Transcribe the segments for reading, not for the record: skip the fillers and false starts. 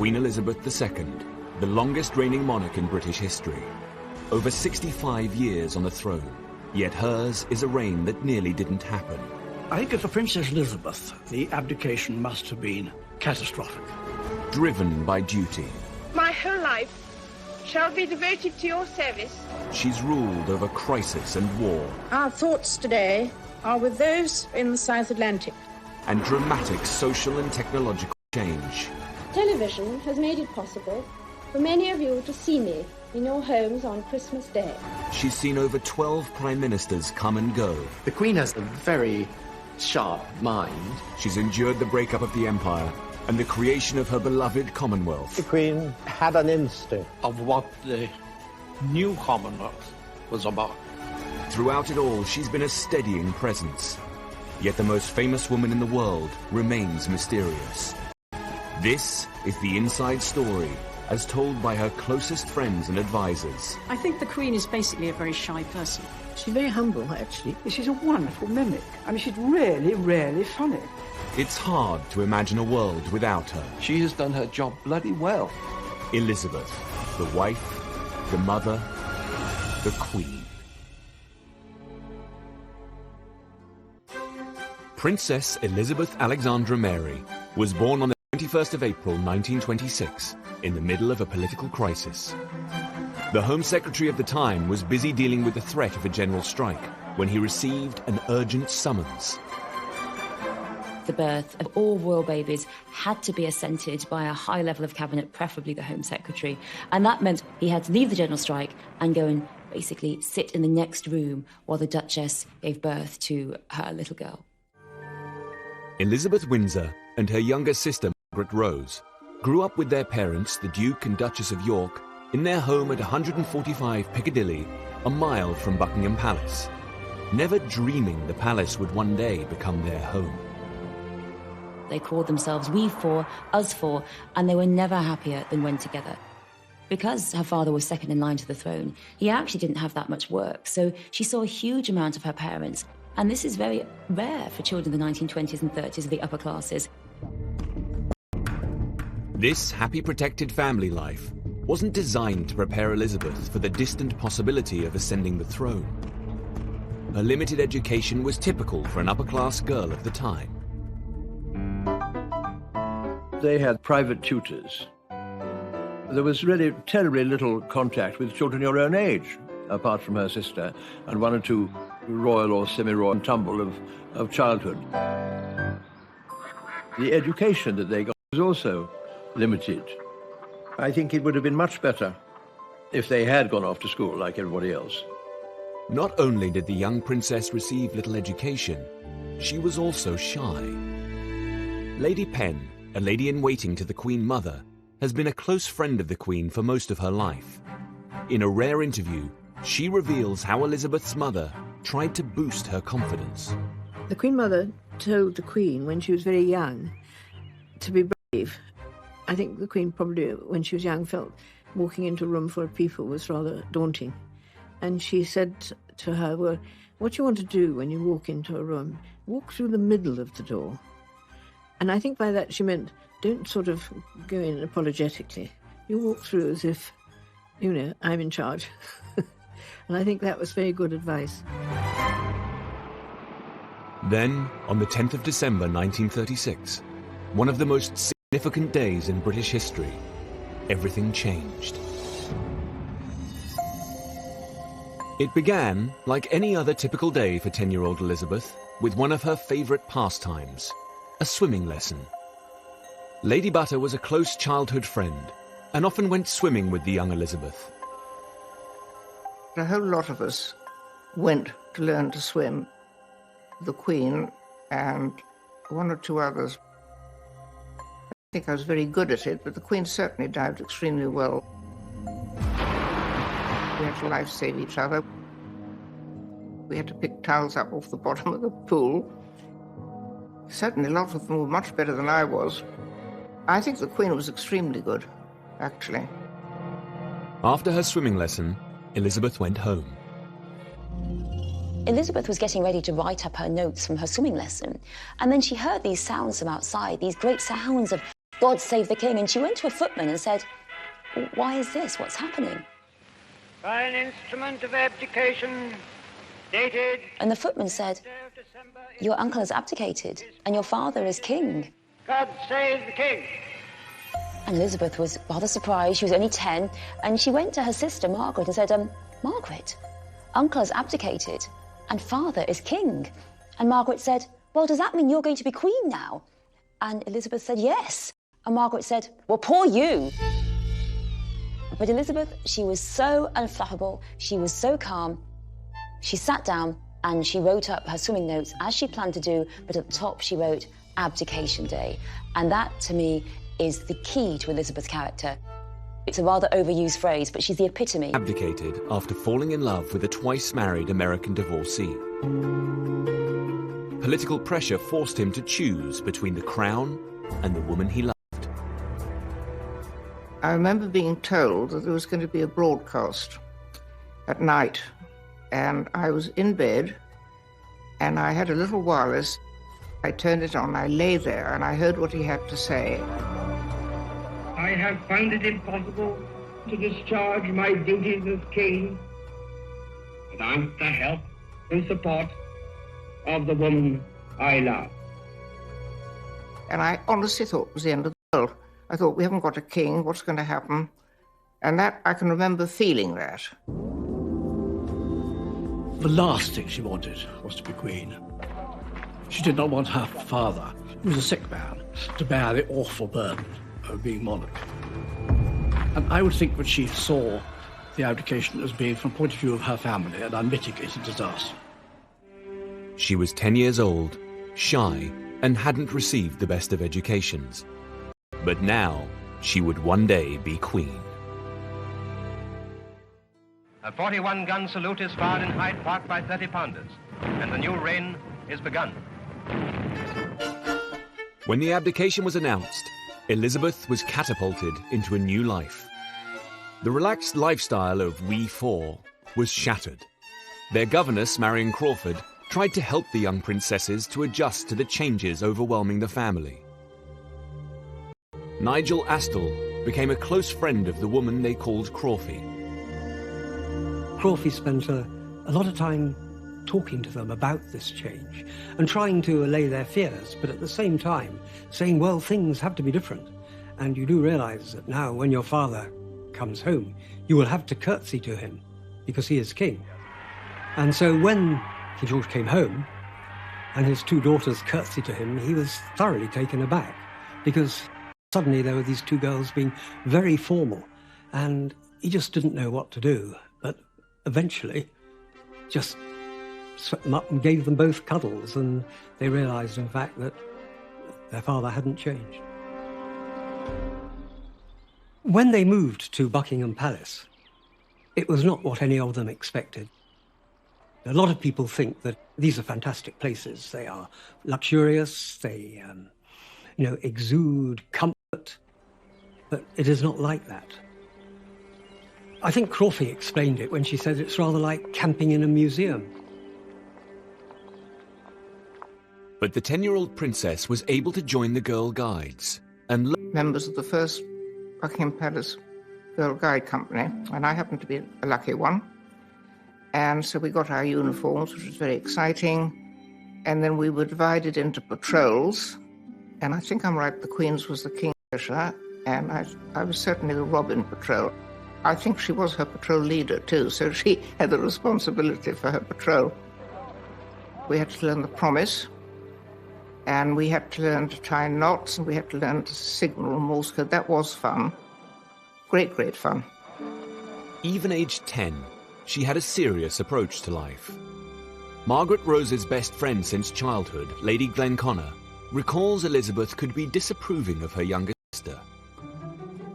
Queen Elizabeth II, the longest reigning monarch in British history. Over 65 years on the throne, yet hers is a reign that nearly didn't happen. I think as for Princess Elizabeth, the abdication must have been catastrophic. Driven by duty. My whole life shall be devoted to your service. She's ruled over crisis and war. Our thoughts today are with those in the South Atlantic. And dramatic social and technological change. Television has made it possible for many of you to see me in your homes on Christmas Day. She's seen over 12 prime ministers come and go. The Queen has a very sharp mind. She's endured the breakup of the Empire and the creation of her beloved Commonwealth. The Queen had an instinct Of what the new Commonwealth was about. Throughout it all, she's been a steadying presence. Yet the most famous woman in the world remains mysterious. This is the inside story, as told by her closest friends and advisors. I think the Queen is basically a very shy person. She's very humble, actually. She's a wonderful mimic. I mean, she's really, really funny. It's hard to imagine a world without her. She has done her job bloody well. Elizabeth, the wife, the mother, the Queen. Princess Elizabeth Alexandra Mary was born on the 21st of April 1926 in the middle of a political crisis. The Home Secretary of the time was busy dealing with the threat of a general strike when he received an urgent summons. The birth of all royal babies had to be assented by a high level of cabinet, preferably the Home Secretary, and that meant he had to leave the general strike and go and basically sit in the next room while the Duchess gave birth to her little girl. Elizabeth Windsor and her younger sister, Margaret Rose, grew up with their parents, the Duke and Duchess of York, in their home at 145 Piccadilly, a mile from Buckingham Palace, never dreaming the palace would one day become their home. They called themselves we four, us four, and they were never happier than when together. Because her father was second in line to the throne, he actually didn't have that much work, so she saw a huge amount of her parents. And this is very rare for children in the 1920s and 30s of the upper classes. This happy protected family life wasn't designed to prepare Elizabeth for the distant possibility of ascending the throne. Her limited education was typical for an upper-class girl of the time. They had private tutors. There was really terribly little contact with children your own age, apart from her sister, and one or two royal or semi-royal tumble of childhood. The education that they got was also limited. I think it would have been much better if they had gone off to school like everybody else. Not only did the young princess receive little education, she was also shy. Lady Penn, a lady-in-waiting to the Queen Mother, has been a close friend of the Queen for most of her life. In a rare interview, she reveals how Elizabeth's mother tried to boost her confidence. The Queen Mother told the Queen when she was very young to be brave. I think the Queen probably, when she was young, felt walking into a room full of people was rather daunting. And she said to her, well, what you want to do when you walk into a room, walk through the middle of the door. And I think by that she meant, don't sort of go in apologetically. You walk through as if, you know, I'm in charge. And I think that was very good advice. Then, on the 10th of December 1936, one of the most significant days in British history, everything changed. It began, like any other typical day for 10-year-old Elizabeth, with one of her favourite pastimes, a swimming lesson. Lady Butter was a close childhood friend and often went swimming with the young Elizabeth. A whole lot of us went to learn to swim. The Queen and one or two others. I think I was very good at it, but the Queen certainly dived extremely well. We had to life-save each other. We had to pick towels up off the bottom of the pool. Certainly a lot of them were much better than I was. I think the Queen was extremely good, actually. After her swimming lesson, Elizabeth went home. Elizabeth was getting ready to write up her notes from her swimming lesson, and then she heard these sounds from outside, these great sounds of God save the king. And she went to a footman and said, why is this? What's happening? By an instrument of abdication dated... And the footman said, your uncle has abdicated and your father is king. God save the king. And Elizabeth was rather surprised. She was only 10. And she went to her sister, Margaret, and said, Margaret, uncle has abdicated and father is king. And Margaret said, well, does that mean you're going to be queen now? And Elizabeth said, yes. And Margaret said, well, poor you. But Elizabeth, she was so unflappable. She was so calm. She sat down and she wrote up her swimming notes as she planned to do, but at the top she wrote Abdication Day. And that, to me, is the key to Elizabeth's character. It's a rather overused phrase, but she's the epitome. Abdicated after falling in love with a twice-married American divorcee. Political pressure forced him to choose between the crown and the woman he loved. I remember being told that there was going to be a broadcast at night, and I was in bed, and I had a little wireless. I turned it on, I lay there, and I heard what he had to say. I have found it impossible to discharge my duties as king without the help and support of the woman I love. And I honestly thought it was the end of the world. I thought, we haven't got a king, what's going to happen? And that, I can remember feeling that. The last thing she wanted was to be queen. She did not want her father, who was a sick man, to bear the awful burden of being monarch. And I would think that she saw the abdication as being, from the point of view of her family, an unmitigated disaster. She was 10 years old, shy, and hadn't received the best of educations. But now, she would one day be queen. A 41-gun salute is fired in Hyde Park by 30-pounders, and the new reign is begun. When the abdication was announced, Elizabeth was catapulted into a new life. The relaxed lifestyle of we four was shattered. Their governess, Marion Crawford, tried to help the young princesses to adjust to the changes overwhelming the family. Nigel Astle became a close friend of the woman they called Crawfie. Crawfie spent a lot of time talking to them about this change and trying to allay their fears, but at the same time saying, well, things have to be different. And you do realize that now when your father comes home, you will have to curtsy to him because he is king. And so when King George came home and his two daughters curtsied to him, he was thoroughly taken aback because suddenly there were these two girls being very formal and he just didn't know what to do. But eventually just swept them up and gave them both cuddles, and they realized, in fact, that their father hadn't changed. When they moved to Buckingham Palace, it was not what any of them expected. A lot of people think that these are fantastic places. They are luxurious, they exude comfort, but it is not like that. I think Crawfie explained it when she said it's rather like camping in a museum. But the 10-year-old princess was able to join the Girl Guides and members of the first Buckingham Palace Girl Guide Company, and I happened to be a lucky one. And so we got our uniforms, which was very exciting. And then we were divided into patrols. And I think I'm right, the Queen's was the Kingfisher, and I was certainly the Robin patrol. I think she was her patrol leader too, so she had the responsibility for her patrol. We had to learn the promise, and we had to learn to tie knots, and we had to learn to signal Morse code. That was fun. Great, great fun. even aged 10, she had a serious approach to life. Margaret Rose's best friend since childhood, Lady Glenconnor, recalls Elizabeth could be disapproving of her younger sister.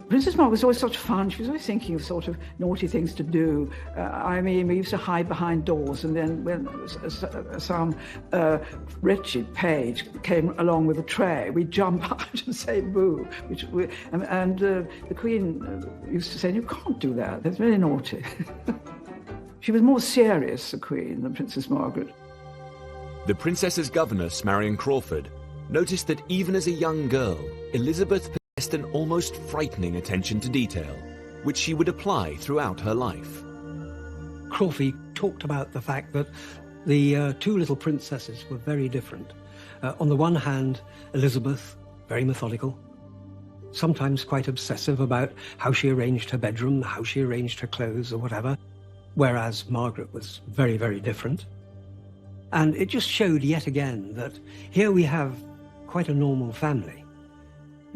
Princess Margaret was always such fun. She was always thinking of sort of naughty things to do. I mean, we used to hide behind doors, and then when some wretched page came along with a tray, we'd jump out and say boo. The Queen used to say, "You can't do that. That's very naughty." She was more serious, the Queen, than Princess Margaret. The princess's governess, Marion Crawford, noticed that even as a young girl, Elizabeth possessed possessed an almost frightening attention to detail, which she would apply throughout her life. Crawford talked about the fact that the two little princesses were very different. On the one hand, Elizabeth, very methodical, sometimes quite obsessive about how she arranged her bedroom, how she arranged her clothes or whatever, whereas Margaret was very, very different. And it just showed yet again that here we have quite a normal family,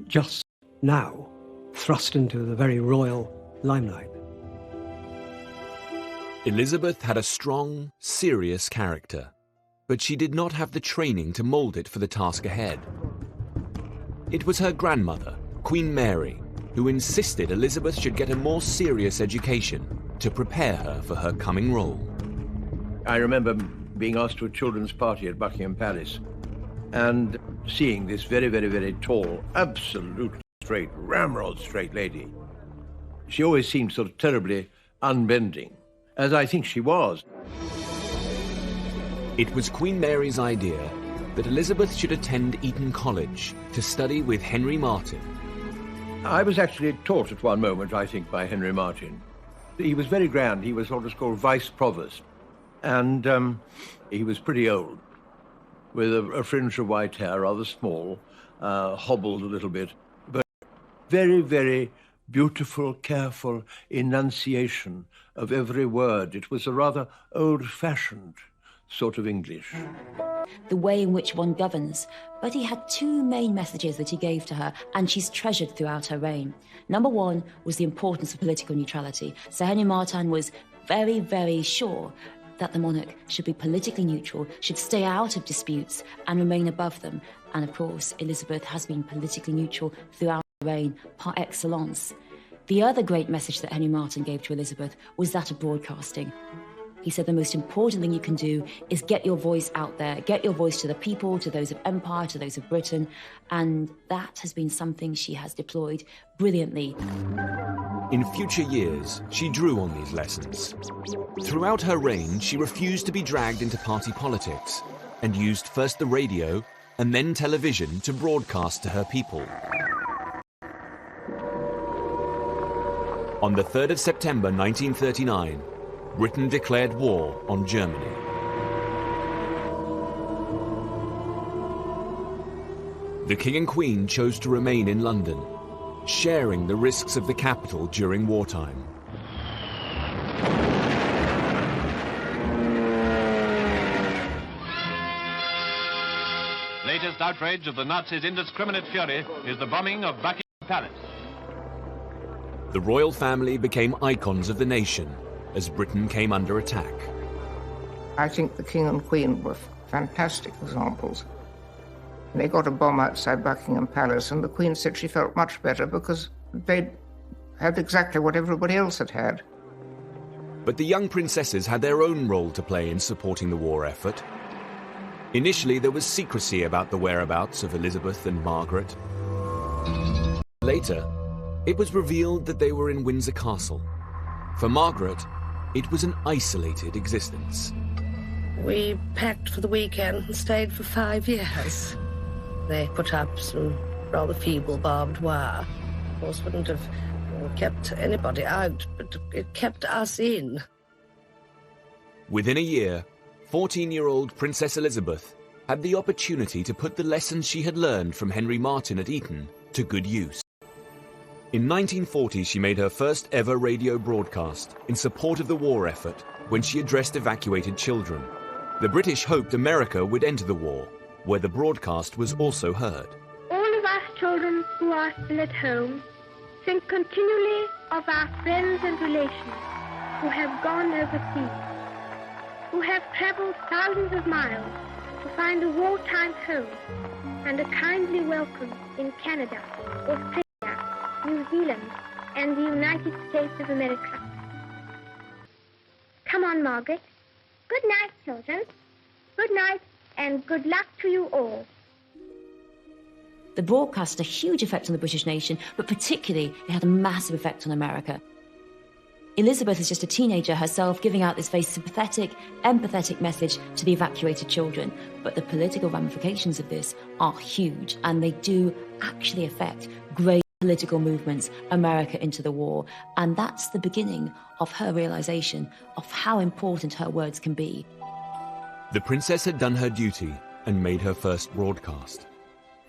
just now thrust into the very royal limelight. Elizabeth had a strong, serious character, but she did not have the training to mould it for the task ahead. It was her grandmother, Queen Mary, who insisted Elizabeth should get a more serious education to prepare her for her coming role. I remember being asked to a children's party at Buckingham Palace and seeing this very, very, very tall, absolutely straight, ramrod straight lady. She always seemed sort of terribly unbending, as I think she was. It was Queen Mary's idea that Elizabeth should attend Eton College to study with Henry Martyn. I was actually taught at one moment, I think, by Henry Martyn. He was very grand. He was what was called Vice Provost. And he was pretty old, with a fringe of white hair, rather small, hobbled a little bit, but very, very beautiful, careful enunciation of every word. It was a rather old-fashioned sort of English. The way in which one governs. But he had two main messages that he gave to her, and she's treasured throughout her reign. Number one was the importance of political neutrality. Sir Henry Martyn was very, very sure that the monarch should be politically neutral, should stay out of disputes and remain above them. And of course, Elizabeth has been politically neutral throughout her reign, par excellence. The other great message that Henry Martyn gave to Elizabeth was that of broadcasting. He said the most important thing you can do is get your voice out there, get your voice to the people, to those of Empire, to those of Britain, and that has been something she has deployed brilliantly. In future years, she drew on these lessons. Throughout her reign, she refused to be dragged into party politics and used first the radio and then television to broadcast to her people. On the 3rd of September 1939, Britain declared war on Germany. The King and Queen chose to remain in London, sharing the risks of the capital during wartime. Latest outrage of the Nazis' indiscriminate fury is the bombing of Buckingham Palace. The royal family became icons of the nation as Britain came under attack. I think the King and Queen were fantastic examples. They got a bomb outside Buckingham Palace, and the Queen said she felt much better because they had exactly what everybody else had had. But the young princesses had their own role to play in supporting the war effort. Initially, there was secrecy about the whereabouts of Elizabeth and Margaret. Later, it was revealed that they were in Windsor Castle. For Margaret, it was an isolated existence. We packed for the weekend and stayed for 5 years. They put up some rather feeble barbed wire. Of course, wouldn't have kept anybody out, but it kept us in. Within a year, 14-year-old Princess Elizabeth had the opportunity to put the lessons she had learned from Henry Martyn at Eton to good use. In 1940, she made her first ever radio broadcast in support of the war effort when she addressed evacuated children. The British hoped America would enter the war, where the broadcast was also heard. All of us children who are still at home think continually of our friends and relations who have gone overseas, who have traveled thousands of miles to find a wartime home and a kindly welcome in Canada, Australia, New Zealand, and the United States of America. Come on, Margaret. Good night, children. Good night, and good luck to you all. The broadcast had a huge effect on the British nation, but particularly it had a massive effect on America. Elizabeth is just a teenager herself, giving out this very sympathetic, empathetic message to the evacuated children. But the political ramifications of this are huge, and they do actually affect great political movements, America into the war. And that's the beginning of her realization of how important her words can be. The princess had done her duty and made her first broadcast.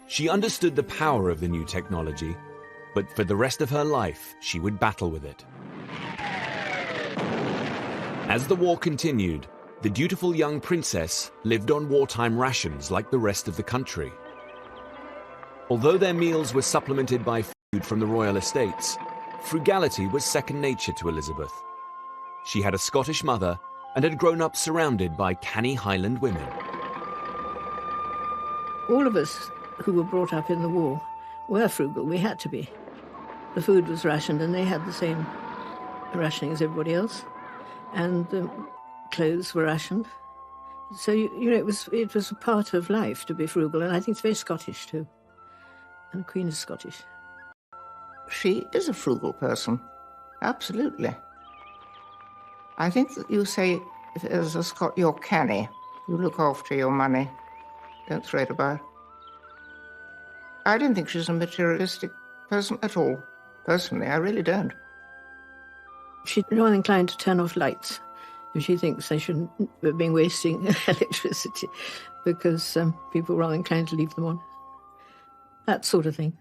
She understood the power of the new technology, but for the rest of her life, she would battle with it. As the war continued, the dutiful young princess lived on wartime rations like the rest of the country. Although their meals were supplemented by food from the royal estates, frugality was second nature to Elizabeth. She had a Scottish mother and had grown up surrounded by canny Highland women. All of us who were brought up in the war were frugal. We had to be. The food was rationed, and they had the same rationing as everybody else. And the clothes were rationed. So, you know, it was a part of life to be frugal, and I think it's very Scottish too. And the Queen is Scottish. She is a frugal person, absolutely. I think that you say, if as a Scot, you're canny. You look after your money, don't throw it about. I don't think she's a materialistic person at all. Personally, I really don't. She's rather inclined to turn off lights if she thinks they shouldn't be being wasting electricity, because people are rather inclined to leave them on. That sort of thing.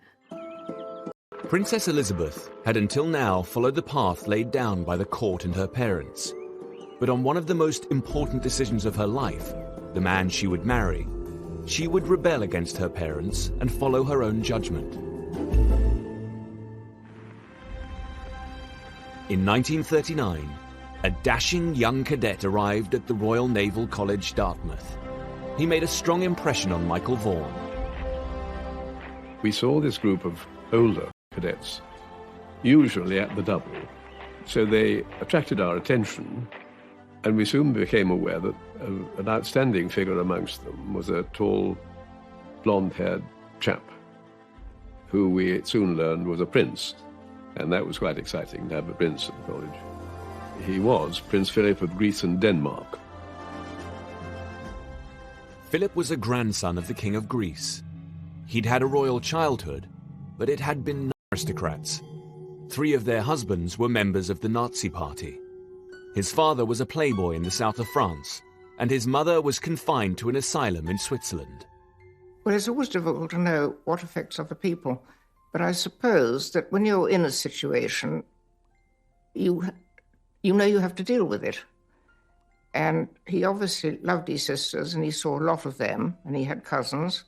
Princess Elizabeth had until now followed the path laid down by the court and her parents. But on one of the most important decisions of her life, the man she would marry, she would rebel against her parents and follow her own judgment. In 1939, a dashing young cadet arrived at the Royal Naval College, Dartmouth. He made a strong impression on Michael Vaughan. We saw this group of older cadets, usually at the double, so they attracted our attention, and we soon became aware that an outstanding figure amongst them was a tall, blonde-haired chap, who we soon learned was a prince, and that was quite exciting to have a prince at the college. He was Prince Philip of Greece and Denmark. Philip was a grandson of the King of Greece. He'd had a royal childhood, but it had been aristocrats. 3 of their husbands were members of the Nazi Party. His father was a playboy in the south of France, and his mother was confined to an asylum in Switzerland. Well, it's always difficult to know what affects other people, but I suppose that when you're in a situation, you know you have to deal with it. And he obviously loved his sisters, and he saw a lot of them, and he had cousins.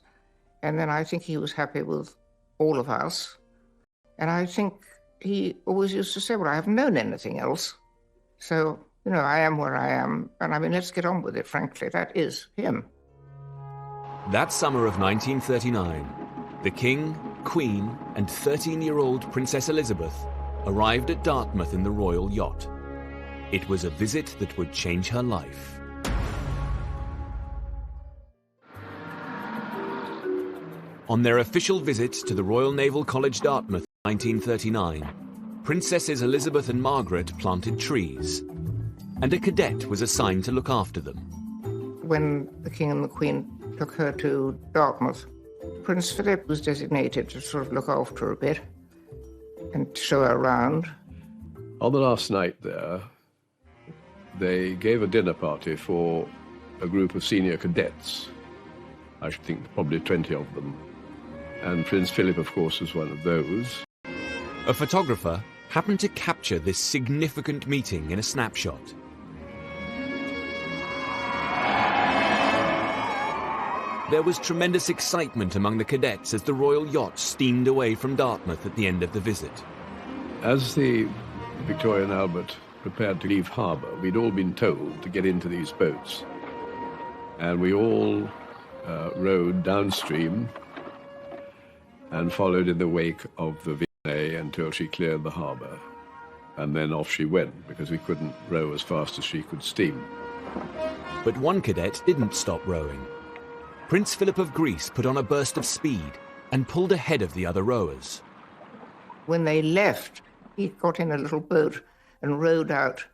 And then I think he was happy with all of us. And I think he always used to say, well, I haven't known anything else. So, you know, I am where I am. And I mean, let's get on with it, frankly. That is him. That summer of 1939, the King, Queen, and 13-year-old Princess Elizabeth arrived at Dartmouth in the royal yacht. It was a visit that would change her life. On their official visit to the Royal Naval College, Dartmouth in 1939, Princesses Elizabeth and Margaret planted trees, and a cadet was assigned to look after them. When the King and the Queen took her to Dartmouth, Prince Philip was designated to sort of look after her a bit and show her around. On the last night there, they gave a dinner party for a group of senior cadets. I should think probably 20 of them. And Prince Philip, of course, was one of those. A photographer happened to capture this significant meeting in a snapshot. There was tremendous excitement among the cadets as the royal yacht steamed away from Dartmouth at the end of the visit. As the Victoria and Albert prepared to leave harbour, we'd all been told to get into these boats. And we all rowed downstream and followed in the wake of the Vignay until she cleared the harbour. And then off she went, because we couldn't row as fast as she could steam. But one cadet didn't stop rowing. Prince Philip of Greece put on a burst of speed and pulled ahead of the other rowers. When they left, he got in a little boat and rowed out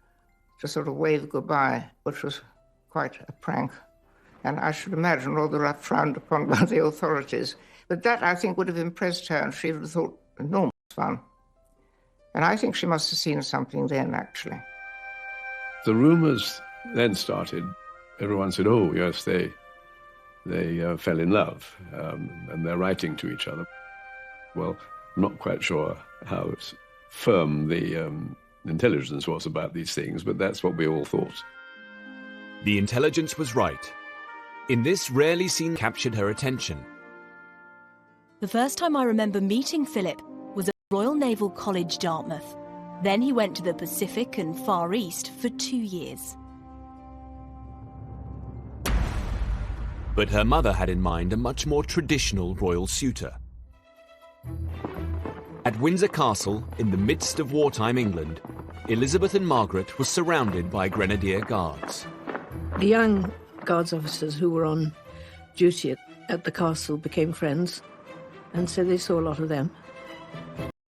to sort of wave goodbye, which was quite a prank. And I should imagine rather frowned upon by the authorities. But that, I think, would have impressed her, and she would have thought enormous fun. And I think she must have seen something then, actually. The rumours then started. Everyone said, oh, yes, they fell in love, and they're writing to each other. Well, I'm not quite sure how firm the intelligence was about these things, but that's what we all thought. The intelligence was right. In this rarely seen captured her attention. The first time I remember meeting Philip was at Royal Naval College, Dartmouth. Then he went to the Pacific and Far East for 2 years. But her mother had in mind a much more traditional royal suitor. At Windsor Castle, in the midst of wartime England, Elizabeth and Margaret were surrounded by grenadier guards. The young guards officers who were on duty at the castle became friends, and so they saw a lot of them.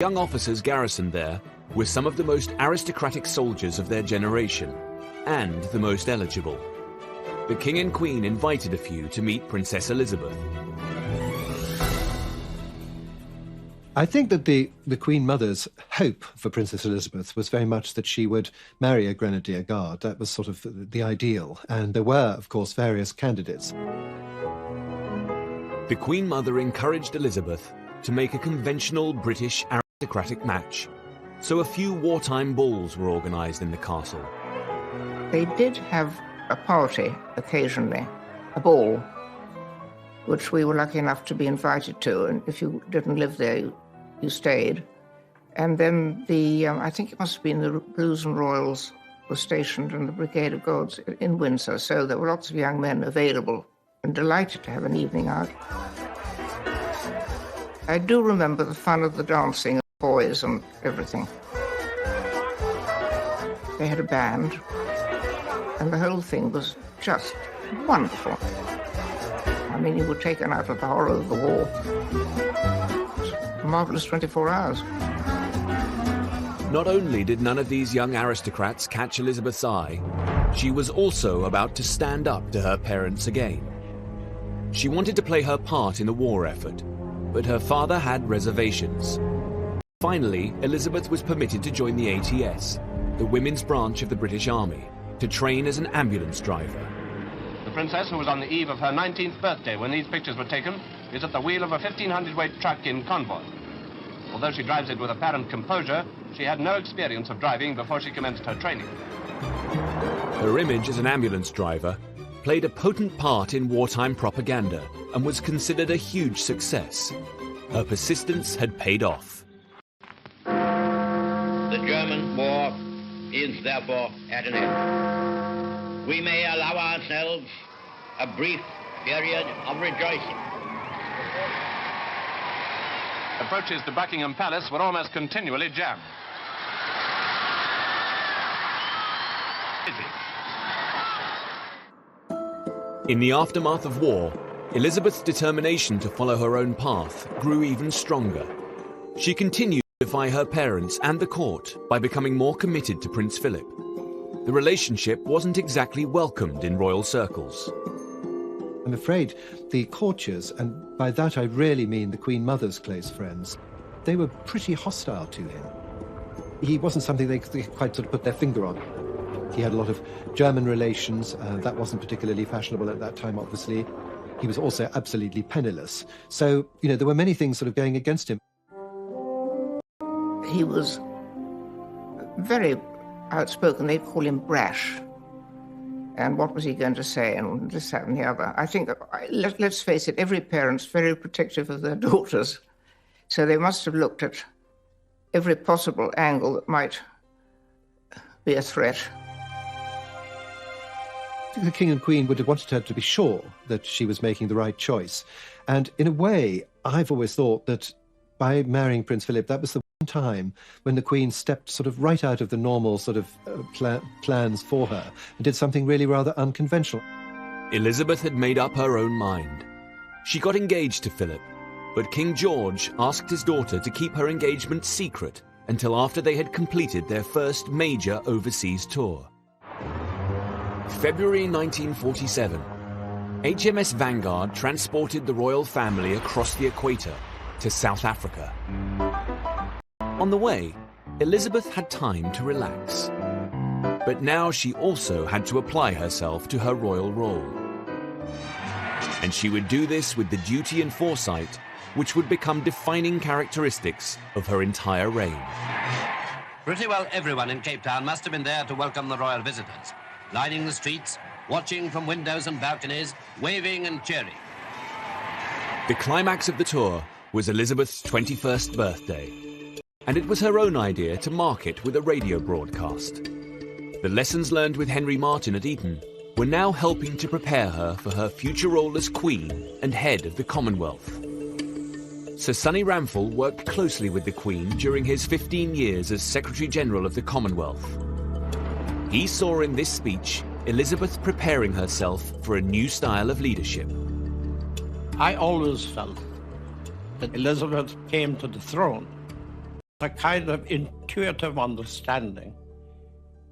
Young officers garrisoned there were some of the most aristocratic soldiers of their generation, and the most eligible. The King and Queen invited a few to meet Princess Elizabeth. I think that the Queen Mother's hope for Princess Elizabeth was very much that she would marry a Grenadier Guard. That was sort of the ideal. And there were, of course, various candidates. The Queen Mother encouraged Elizabeth to make a conventional British aristocratic match, so a few wartime balls were organised in the castle. They did have a party occasionally, a ball, which we were lucky enough to be invited to, and if you didn't live there, you stayed. And then I think it must have been the Blues and Royals were stationed in the Brigade of Guards in Windsor, so there were lots of young men available and delighted to have an evening out. I do remember the fun of the dancing, and boys and everything. They had a band, and the whole thing was just wonderful. I mean, you were taken out of the horror of the war. A marvellous 24 hours. Not only did none of these young aristocrats catch Elizabeth's eye, she was also about to stand up to her parents again. She wanted to play her part in the war effort, but her father had reservations. Finally, Elizabeth was permitted to join the ATS, the women's branch of the British Army, to train as an ambulance driver. The princess, who was on the eve of her 19th birthday when these pictures were taken, is at the wheel of a 1,500-weight truck in convoy. Although she drives it with apparent composure, she had no experience of driving before she commenced her training. Her image as an ambulance driver played a potent part in wartime propaganda and was considered a huge success. Her persistence had paid off. The German war is therefore at an end. We may allow ourselves a brief period of rejoicing. Approaches to Buckingham Palace were almost continually jammed. In the aftermath of war, Elizabeth's determination to follow her own path grew even stronger. She continued to defy her parents and the court by becoming more committed to Prince Philip. The relationship wasn't exactly welcomed in royal circles. I'm afraid the courtiers, and by that I really mean the Queen Mother's close friends, they were pretty hostile to him. He wasn't something they could quite sort of put their finger on. He had a lot of German relations. That wasn't particularly fashionable at that time, obviously. He was also absolutely penniless. So, you know, there were many things sort of going against him. He was very outspoken. They'd call him brash. And what was he going to say, and this, that, and the other. I think, let's face it, every parent's very protective of their daughters. So they must have looked at every possible angle that might be a threat. The King and Queen would have wanted her to be sure that she was making the right choice. And in a way, I've always thought that by marrying Prince Philip, that was the one time when the Queen stepped sort of right out of the normal sort of plans for her and did something really rather unconventional. Elizabeth had made up her own mind. She got engaged to Philip, but King George asked his daughter to keep her engagement secret until after they had completed their first major overseas tour. February 1947. HMS Vanguard transported the royal family across the equator to South Africa. On the way, Elizabeth had time to relax. But now she also had to apply herself to her royal role. And she would do this with the duty and foresight which would become defining characteristics of her entire reign. Pretty well everyone in Cape Town must have been there to welcome the royal visitors, lining the streets, watching from windows and balconies, waving and cheering. The climax of the tour was Elizabeth's 21st birthday, and it was her own idea to mark it with a radio broadcast. The lessons learned with Henry Martin at Eton were now helping to prepare her for her future role as Queen and head of the Commonwealth. Sir Sonny Ramphel worked closely with the Queen during his 15 years as Secretary-General of the Commonwealth. He saw in this speech Elizabeth preparing herself for a new style of leadership. I always felt that Elizabeth came to the throne with a kind of intuitive understanding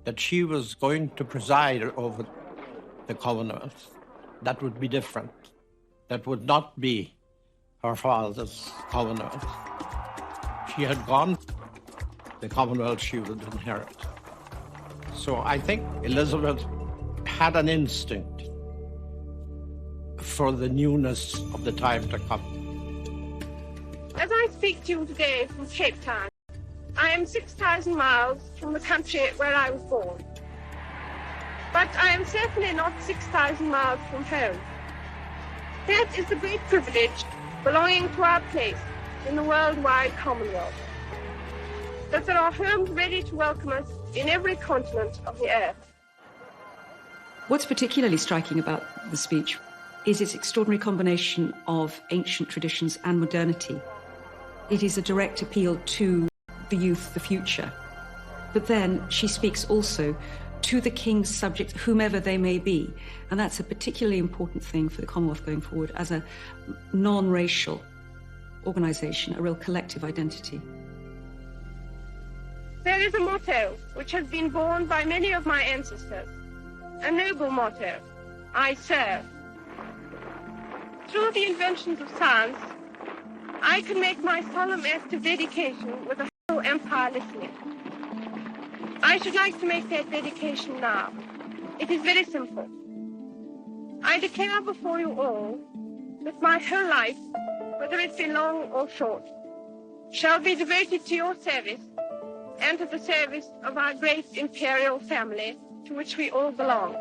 that she was going to preside over the Commonwealth. That would be different. That would not be her father's Commonwealth. She had gone, the Commonwealth she would inherit. So I think Elizabeth had an instinct for the newness of the time to come. As I speak to you today from Cape Town, I am 6,000 miles from the country where I was born. But I am certainly not 6,000 miles from home. That is the great privilege belonging to our place in the worldwide Commonwealth, that there are homes ready to welcome us in every continent of the earth. What's particularly striking about the speech is its extraordinary combination of ancient traditions and modernity. It is a direct appeal to the youth, the future. But then she speaks also to the king's subjects, whomever they may be. And that's a particularly important thing for the Commonwealth going forward as a non-racial organisation, a real collective identity. There is a motto which has been borne by many of my ancestors, a noble motto, I serve. Through the inventions of science, I can make my solemn act of dedication with the whole empire listening. I should like to make that dedication now. It is very simple. I declare before you all that my whole life, whether it be long or short, shall be devoted to your service and to the service of our great imperial family to which we all belong.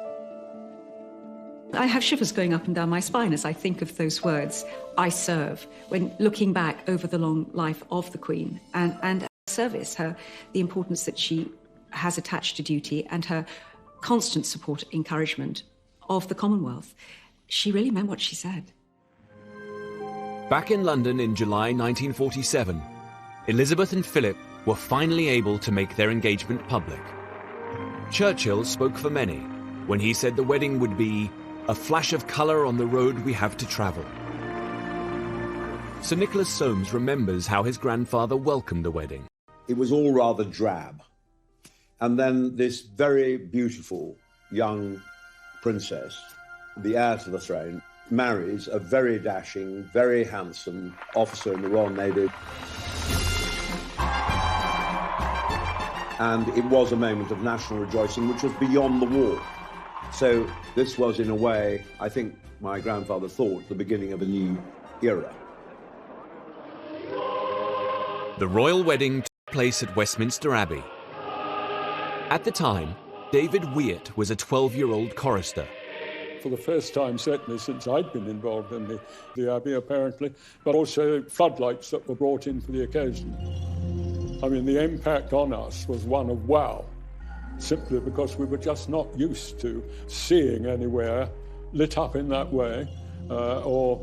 I have shivers going up and down my spine as I think of those words, I serve, when looking back over the long life of the Queen and her service, the importance that she has attached to duty and her constant support, encouragement of the Commonwealth. She really meant what she said. Back in London in July 1947, Elizabeth and Philip were finally able to make their engagement public. Churchill spoke for many when he said the wedding would be a flash of colour on the road we have to travel. Sir Nicholas Soames remembers how his grandfather welcomed the wedding. It was all rather drab. And then this very beautiful young princess, the heir to the throne, marries a very dashing, very handsome officer in the Royal Navy. And it was a moment of national rejoicing which was beyond the war. So this was, in a way, I think my grandfather thought, the beginning of a new era. The royal wedding took place at Westminster Abbey. At the time, David Wyatt was a 12-year-old chorister. For the first time, certainly since I'd been involved in the Abbey, apparently, but also floodlights that were brought in for the occasion. I mean, the impact on us was one of wow, simply because we were just not used to seeing anywhere lit up in that way or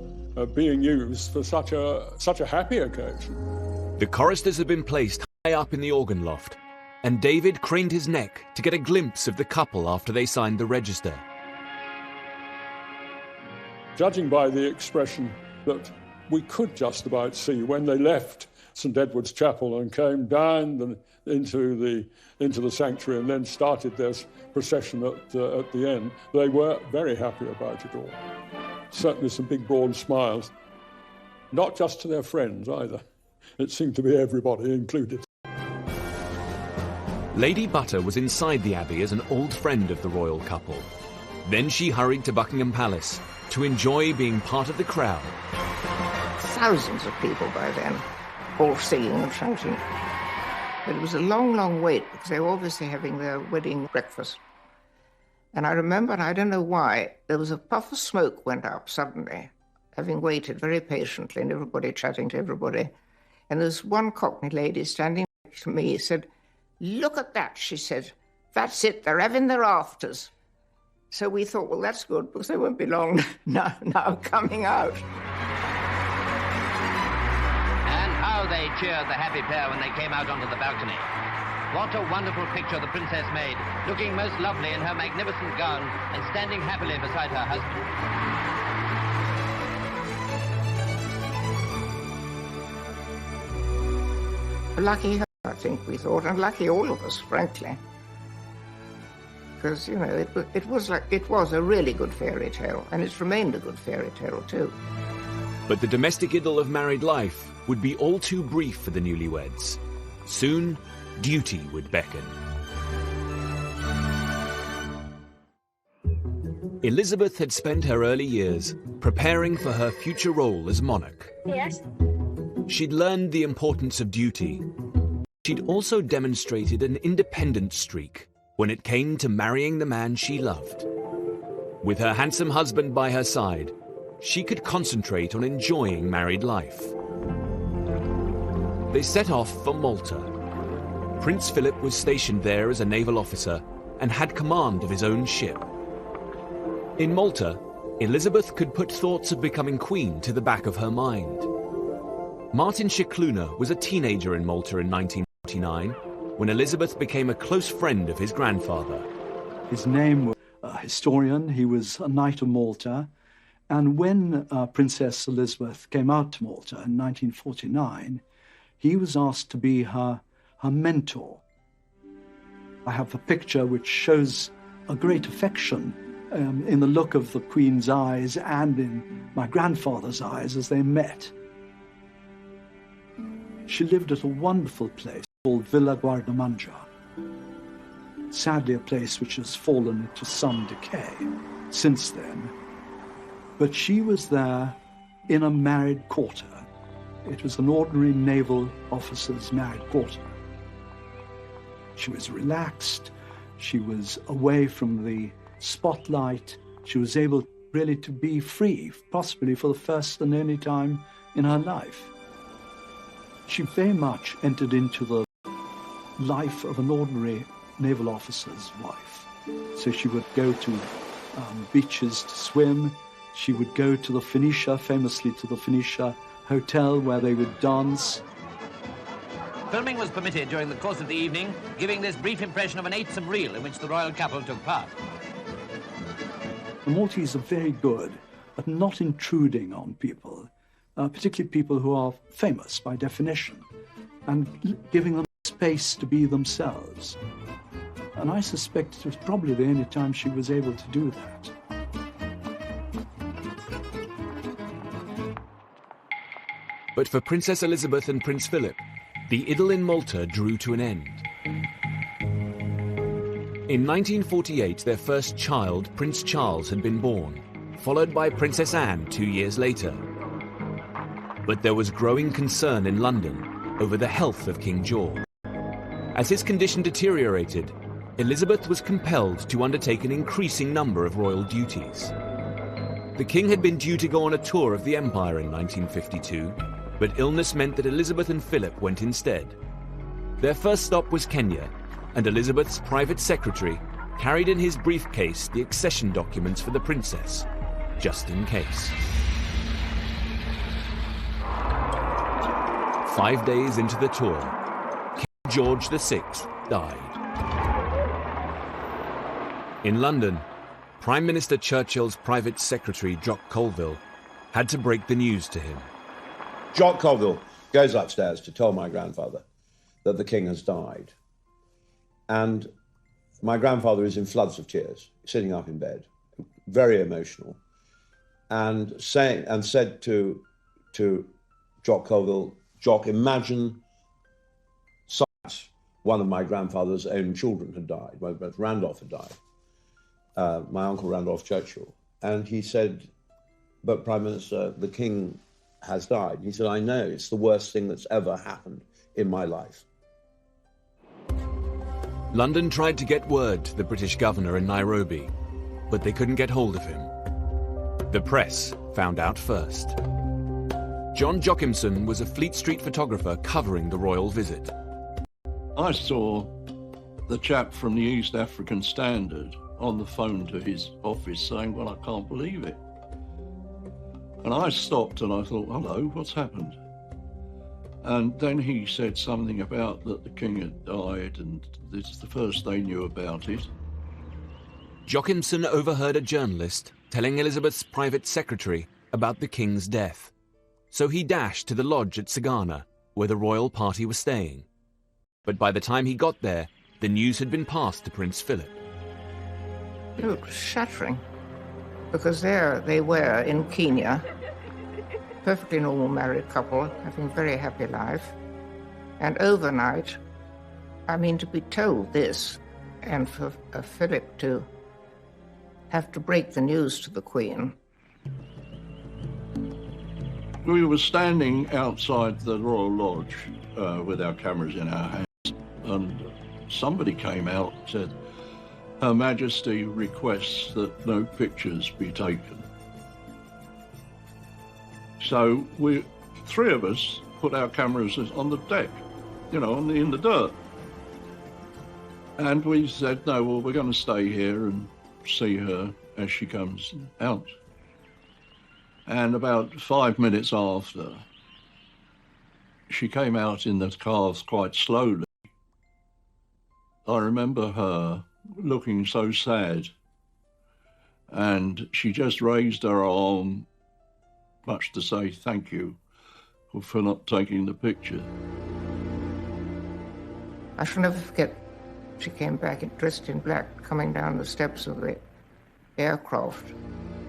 being used for such a happy occasion. The choristers had been placed high up in the organ loft, and David craned his neck to get a glimpse of the couple after they signed the register. Judging by the expression that we could just about see when they left St Edward's Chapel and came down into the sanctuary and then started their procession at the end, they were very happy about it all. Certainly some big broad smiles, not just to their friends either. It seemed to be everybody included. Lady Butter was inside the Abbey as an old friend of the royal couple. Then she hurried to Buckingham Palace to enjoy being part of the crowd. Thousands of people by then, all singing and shouting. But it was a long, long wait because they were obviously having their wedding breakfast. And I remember, and I don't know why, there was a puff of smoke went up suddenly, having waited very patiently and everybody chatting to everybody. And there was one Cockney lady standing next to me, said, "Look at that," she said. "That's it, they're having their afters." So we thought, well, that's good because they won't be long now coming out. And how they cheered the happy pair when they came out onto the balcony. What a wonderful picture the princess made, looking most lovely in her magnificent gown and standing happily beside her husband. Lucky her, I think we thought, and lucky all of us, frankly. Because, you know, it was a really good fairy tale, and it's remained a good fairy tale too. But the domestic idyll of married life would be all too brief for the newlyweds. Soon, duty would beckon. Elizabeth had spent her early years preparing for her future role as monarch. Yes? She'd learned the importance of duty. She'd also demonstrated an independent streak when it came to marrying the man she loved. With her handsome husband by her side, she could concentrate on enjoying married life. They set off for Malta. Prince Philip was stationed there as a naval officer and had command of his own ship. In Malta, Elizabeth could put thoughts of becoming queen to the back of her mind. Martin Scicluna was a teenager in Malta in 1949 when Elizabeth became a close friend of his grandfather. His name was a historian, he was a Knight of Malta, and when Princess Elizabeth came out to Malta in 1949, he was asked to be her mentor. I have a picture which shows a great affection in the look of the Queen's eyes and in my grandfather's eyes as they met. She lived at a wonderful place called Villa Guardamangia. Sadly, a place which has fallen into some decay since then. But she was there in a married quarter. It was an ordinary naval officer's married quarter. She was relaxed. She was away from the spotlight. She was able really to be free, possibly for the first and only time in her life. She very much entered into the life of an ordinary naval officer's wife. So she would go to beaches to swim. She would go to the Phoenicia, famously to the Phoenicia Hotel, where they would dance. Filming was permitted during the course of the evening, giving this brief impression of an 8th reel in which the royal couple took part. The Maltese are very good at not intruding on people, particularly people who are famous by definition, and giving them space to be themselves. And I suspect it was probably the only time she was able to do that. But for Princess Elizabeth and Prince Philip, the idyll in Malta drew to an end. In 1948, their first child, Prince Charles, had been born, followed by Princess Anne 2 years later. But there was growing concern in London over the health of King George. As his condition deteriorated, Elizabeth was compelled to undertake an increasing number of royal duties. The king had been due to go on a tour of the empire in 1952, but illness meant that Elizabeth and Philip went instead. Their first stop was Kenya, and Elizabeth's private secretary carried in his briefcase the accession documents for the princess, just in case. 5 days into the tour, King George VI died. In London, Prime Minister Churchill's private secretary, Jock Colville, had to break the news to him. Jock Colville goes upstairs to tell my grandfather that the king has died. And my grandfather is in floods of tears, sitting up in bed, very emotional, and said to Jock Colville, "Jock, imagine science One of my grandfather's own children had died. Well, both Randolph had died, my uncle Randolph Churchill. And he said, but Prime Minister, the King has died. He said, I know, it's the worst thing that's ever happened in my life. London tried to get word to the British governor in Nairobi, but they couldn't get hold of him. The press found out first. John Jockimson was a Fleet Street photographer covering the royal visit. I saw the chap from the East African Standard on the phone to his office saying, well, I can't believe it. And I stopped and I thought, hello, what's happened? And then he said something about that the King had died, and this is the first they knew about it. Jockimson overheard a journalist telling Elizabeth's private secretary about the King's death. So he dashed to the lodge at Sagana, where the royal party was staying. But by the time he got there, the news had been passed to Prince Philip. It was shattering, because there they were in Kenya, perfectly normal married couple, having a very happy life. And overnight, I mean, to be told this, and for Philip to have to break the news to the Queen. We were standing outside the Royal Lodge with our cameras in our hands, and somebody came out and said, Her Majesty requests that no pictures be taken. So we, three of us, put our cameras on the deck, you know, in the dirt. And we said, no, well, we're going to stay here and see her as she comes out. And about 5 minutes after, she came out in the cars quite slowly. I remember her looking so sad, and she just raised her arm, much to say thank you for not taking the picture. I shall never forget, she came back dressed in black, coming down the steps of the aircraft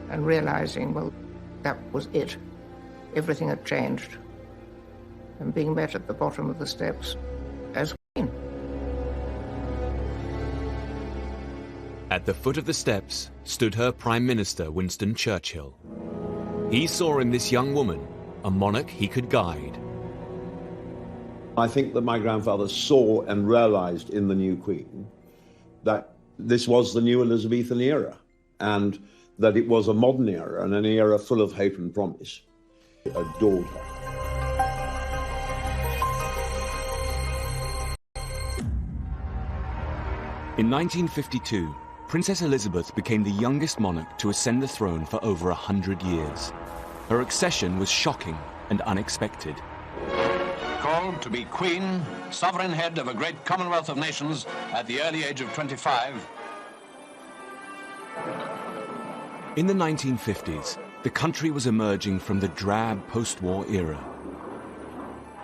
and realizing, well, that was it. Everything had changed. And being met at the bottom of the steps as Queen. At the foot of the steps stood her Prime Minister, Winston Churchill. He saw in this young woman a monarch he could guide. I think that my grandfather saw and realized in the new Queen that this was the new Elizabethan era, and that it was a modern era and an era full of hope and promise. He adored her. In 1952, Princess Elizabeth became the youngest monarch to ascend the throne for over 100 years. Her accession was shocking and unexpected. Called to be Queen, sovereign head of a great Commonwealth of Nations at the early age of 25. In the 1950s, the country was emerging from the drab post-war era.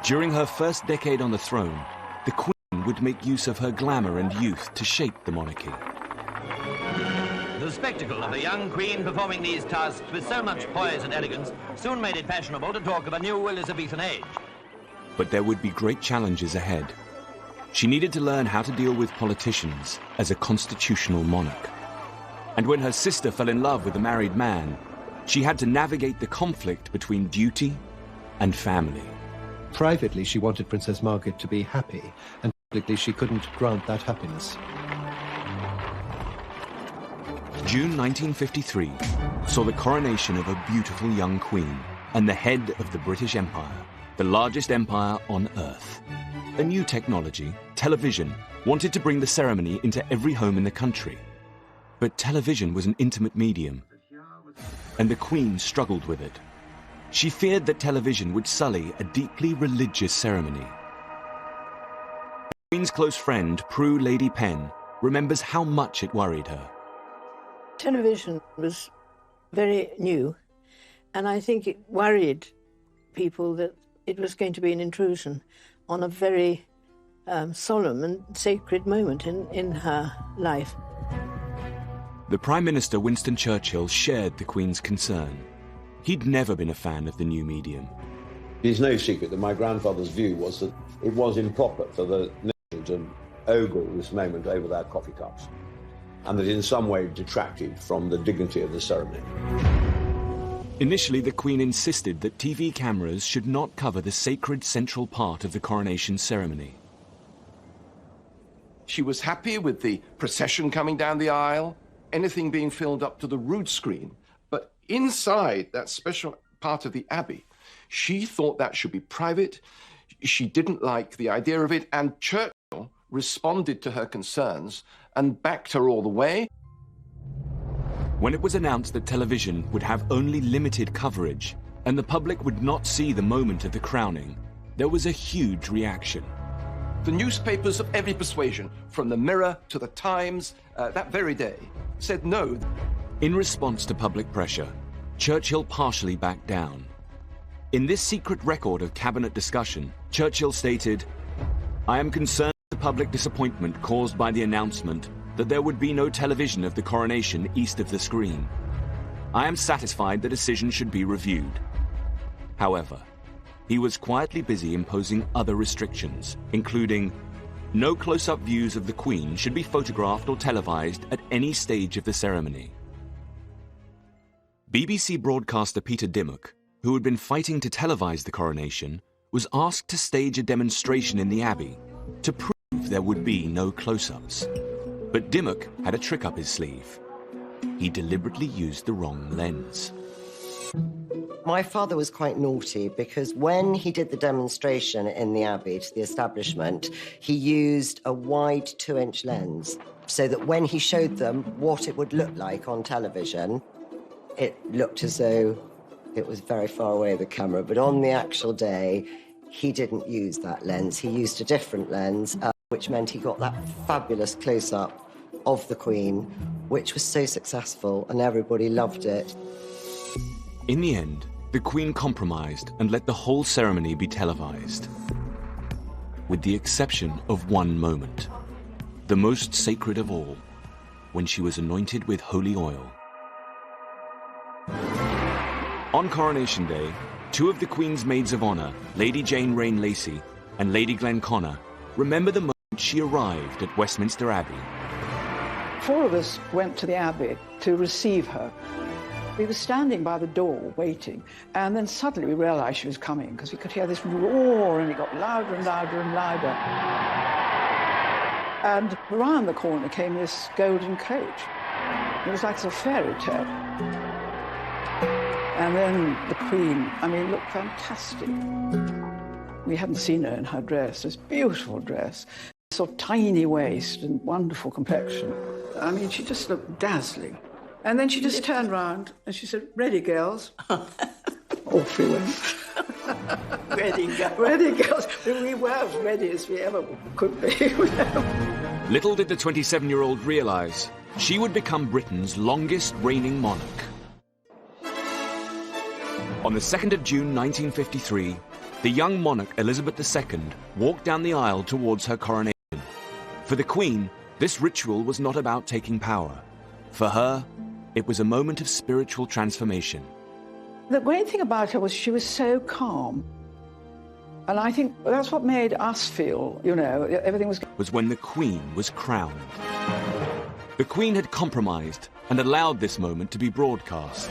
During her first decade on the throne, the Queen would make use of her glamour and youth to shape the monarchy. The spectacle of the young Queen performing these tasks with so much poise and elegance soon made it fashionable to talk of a new Elizabethan age. But there would be great challenges ahead. She needed to learn how to deal with politicians as a constitutional monarch. And when her sister fell in love with a married man, she had to navigate the conflict between duty and family. Privately, she wanted Princess Margaret to be happy, and publicly she couldn't grant that happiness. June 1953 saw the coronation of a beautiful young queen and the head of the British Empire, the largest empire on Earth. A new technology, television, wanted to bring the ceremony into every home in the country. But television was an intimate medium, and the Queen struggled with it. She feared that television would sully a deeply religious ceremony. The Queen's close friend, Prue Lady Penn, remembers how much it worried her. Television was very new, and I think it worried people that it was going to be an intrusion on a very solemn and sacred moment in her life. The Prime Minister, Winston Churchill, shared the Queen's concern. He'd never been a fan of the new medium. It's no secret that my grandfather's view was that it was improper for the nation to ogle this moment over their coffee cups, and that in some way detracted from the dignity of the ceremony. Initially, the Queen insisted that TV cameras should not cover the sacred central part of the coronation ceremony. She was happy with the procession coming down the aisle, anything being filmed up to the rood screen. But inside that special part of the Abbey, she thought that should be private. She didn't like the idea of it, and Churchill responded to her concerns and backed her all the way. When it was announced that television would have only limited coverage and the public would not see the moment of the crowning, there was a huge reaction. The newspapers of every persuasion, from the Mirror to the Times, that very day, said no. In response to public pressure, Churchill partially backed down. In this secret record of cabinet discussion, Churchill stated, "I am concerned with the public disappointment caused by the announcement that there would be no television of the coronation east of the screen. I am satisfied the decision should be reviewed." However, he was quietly busy imposing other restrictions, including no close-up views of the Queen should be photographed or televised at any stage of the ceremony. BBC broadcaster Peter Dimmock, who had been fighting to televise the coronation, was asked to stage a demonstration in the Abbey to prove there would be no close-ups. But Dimmock had a trick up his sleeve. He deliberately used the wrong lens. My father was quite naughty because when he did the demonstration in the Abbey to the establishment, he used a wide 2-inch lens so that when he showed them what it would look like on television, it looked as though it was very far away of the camera. But on the actual day, he didn't use that lens. He used a different lens, which meant he got that fabulous close-up of the Queen, which was so successful and everybody loved it. In the end, the Queen compromised and let the whole ceremony be televised. With the exception of one moment, the most sacred of all, when she was anointed with holy oil. On Coronation Day, 2 of the Queen's maids of honour, Lady Jane Rain Lacy and Lady Glenconnor, remember the moment she arrived at Westminster Abbey. 4 of us went to the Abbey to receive her. We were standing by the door waiting, and then suddenly we realised she was coming because we could hear this roar and it got louder and louder and louder. And around the corner came this golden coach. It was like a fairy tale. And then the Queen, I mean, looked fantastic. We hadn't seen her in her dress, this beautiful dress, sort of tiny waist and wonderful complexion. I mean, she just looked dazzling. And then she just turned round and she said, "Ready, girls?" Off we went. Ready, girls. Ready, girls. We were as ready as we ever could be. Little did the 27-year-old realise she would become Britain's longest reigning monarch. On the 2nd of June 1953, the young monarch Elizabeth II walked down the aisle towards her coronation. For the Queen, this ritual was not about taking power. For her, it was a moment of spiritual transformation. The great thing about her was she was so calm. And I think that's what made us feel, you know, everything was when the Queen was crowned. The Queen had compromised and allowed this moment to be broadcast.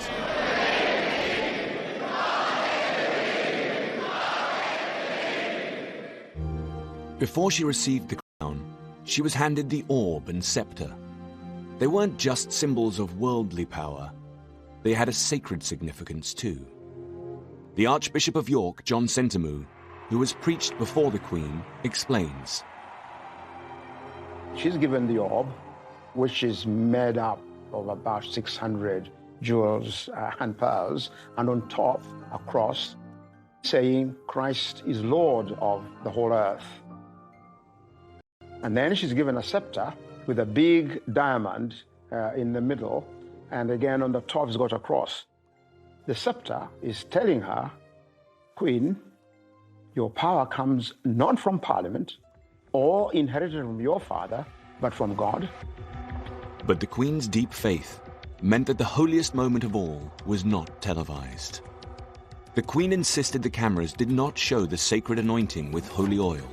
Before she received the crown, she was handed the orb and scepter. They weren't just symbols of worldly power. They had a sacred significance too. The Archbishop of York, John Sentamu, who has preached before the Queen, explains. She's given the orb, which is made up of about 600 jewels and pearls, and on top, a cross, saying Christ is Lord of the whole earth. And then she's given a scepter with a big diamond in the middle, and again on the top has got a cross. The scepter is telling her, Queen, your power comes not from Parliament or inherited from your father, but from God. But the Queen's deep faith meant that the holiest moment of all was not televised. The Queen insisted the cameras did not show the sacred anointing with holy oil.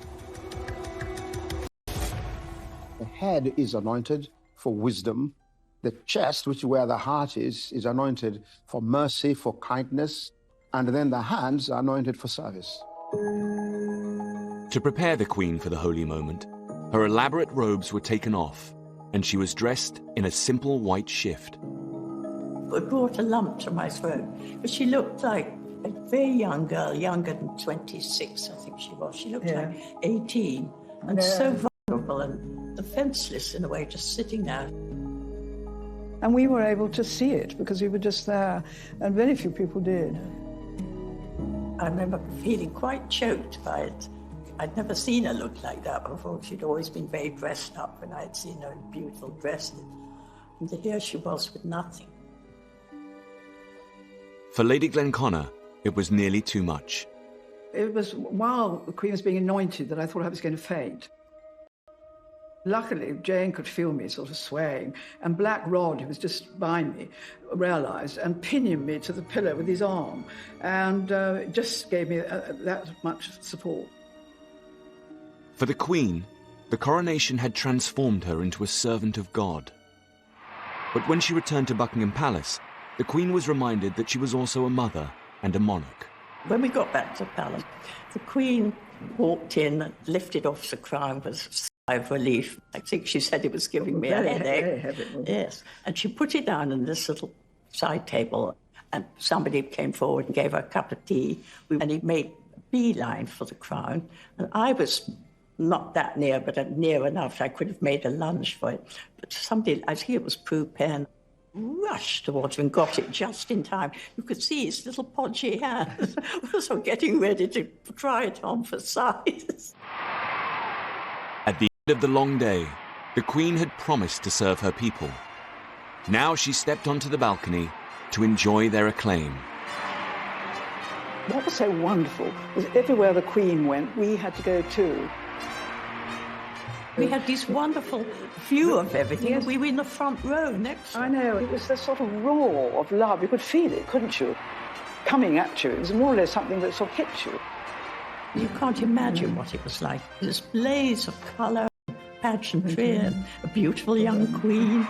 head is anointed for wisdom. The chest, which is where the heart is anointed for mercy, for kindness. And then the hands are anointed for service. To prepare the Queen for the holy moment, her elaborate robes were taken off, and she was dressed in a simple white shift. It brought a lump to my throat, but she looked like a very young girl, younger than 26, I think she was. She looked like 18, and so vulnerable and defenseless in a way, just sitting there. And we were able to see it because we were just there, and very few people did. I remember feeling quite choked by it. I'd never seen her look like that before. She'd always been very dressed up when I'd seen her in beautiful dresses. And here she was with nothing. For Lady Glenconnor, it was nearly too much. It was while the Queen was being anointed that I thought I was going to faint. Luckily, Jane could feel me sort of swaying, and Black Rod, who was just behind me, realised and pinioned me to the pillar with his arm, and it just gave me that much support. For the Queen, the coronation had transformed her into a servant of God. But when she returned to Buckingham Palace, the Queen was reminded that she was also a mother and a monarch. When we got back to the palace, the Queen walked in and lifted off the crown with a sigh of relief. I think she said it was giving me a headache. Very heavy. Yes. And she put it down on this little side table, and somebody came forward and gave her a cup of tea, and he made a beeline for the crown. And I was not that near, but near enough. I could have made a lunge for it. But somebody, I think it was Prue Penn, rushed towards him and got it just in time. You could see his little podgy hands also getting ready to try it on for size. At the end of the long day, the Queen had promised to serve her people. Now she stepped onto the balcony to enjoy their acclaim. What was so wonderful was everywhere the Queen went, we had to go too. We had this wonderful view of everything. Yes. We were in the front row next to I know. It was this sort of roar of love. You could feel it, couldn't you? Coming at you. It was more or less something that sort of hit you. You can't imagine what it was like. This blaze of colour, pageantry, and a beautiful young queen.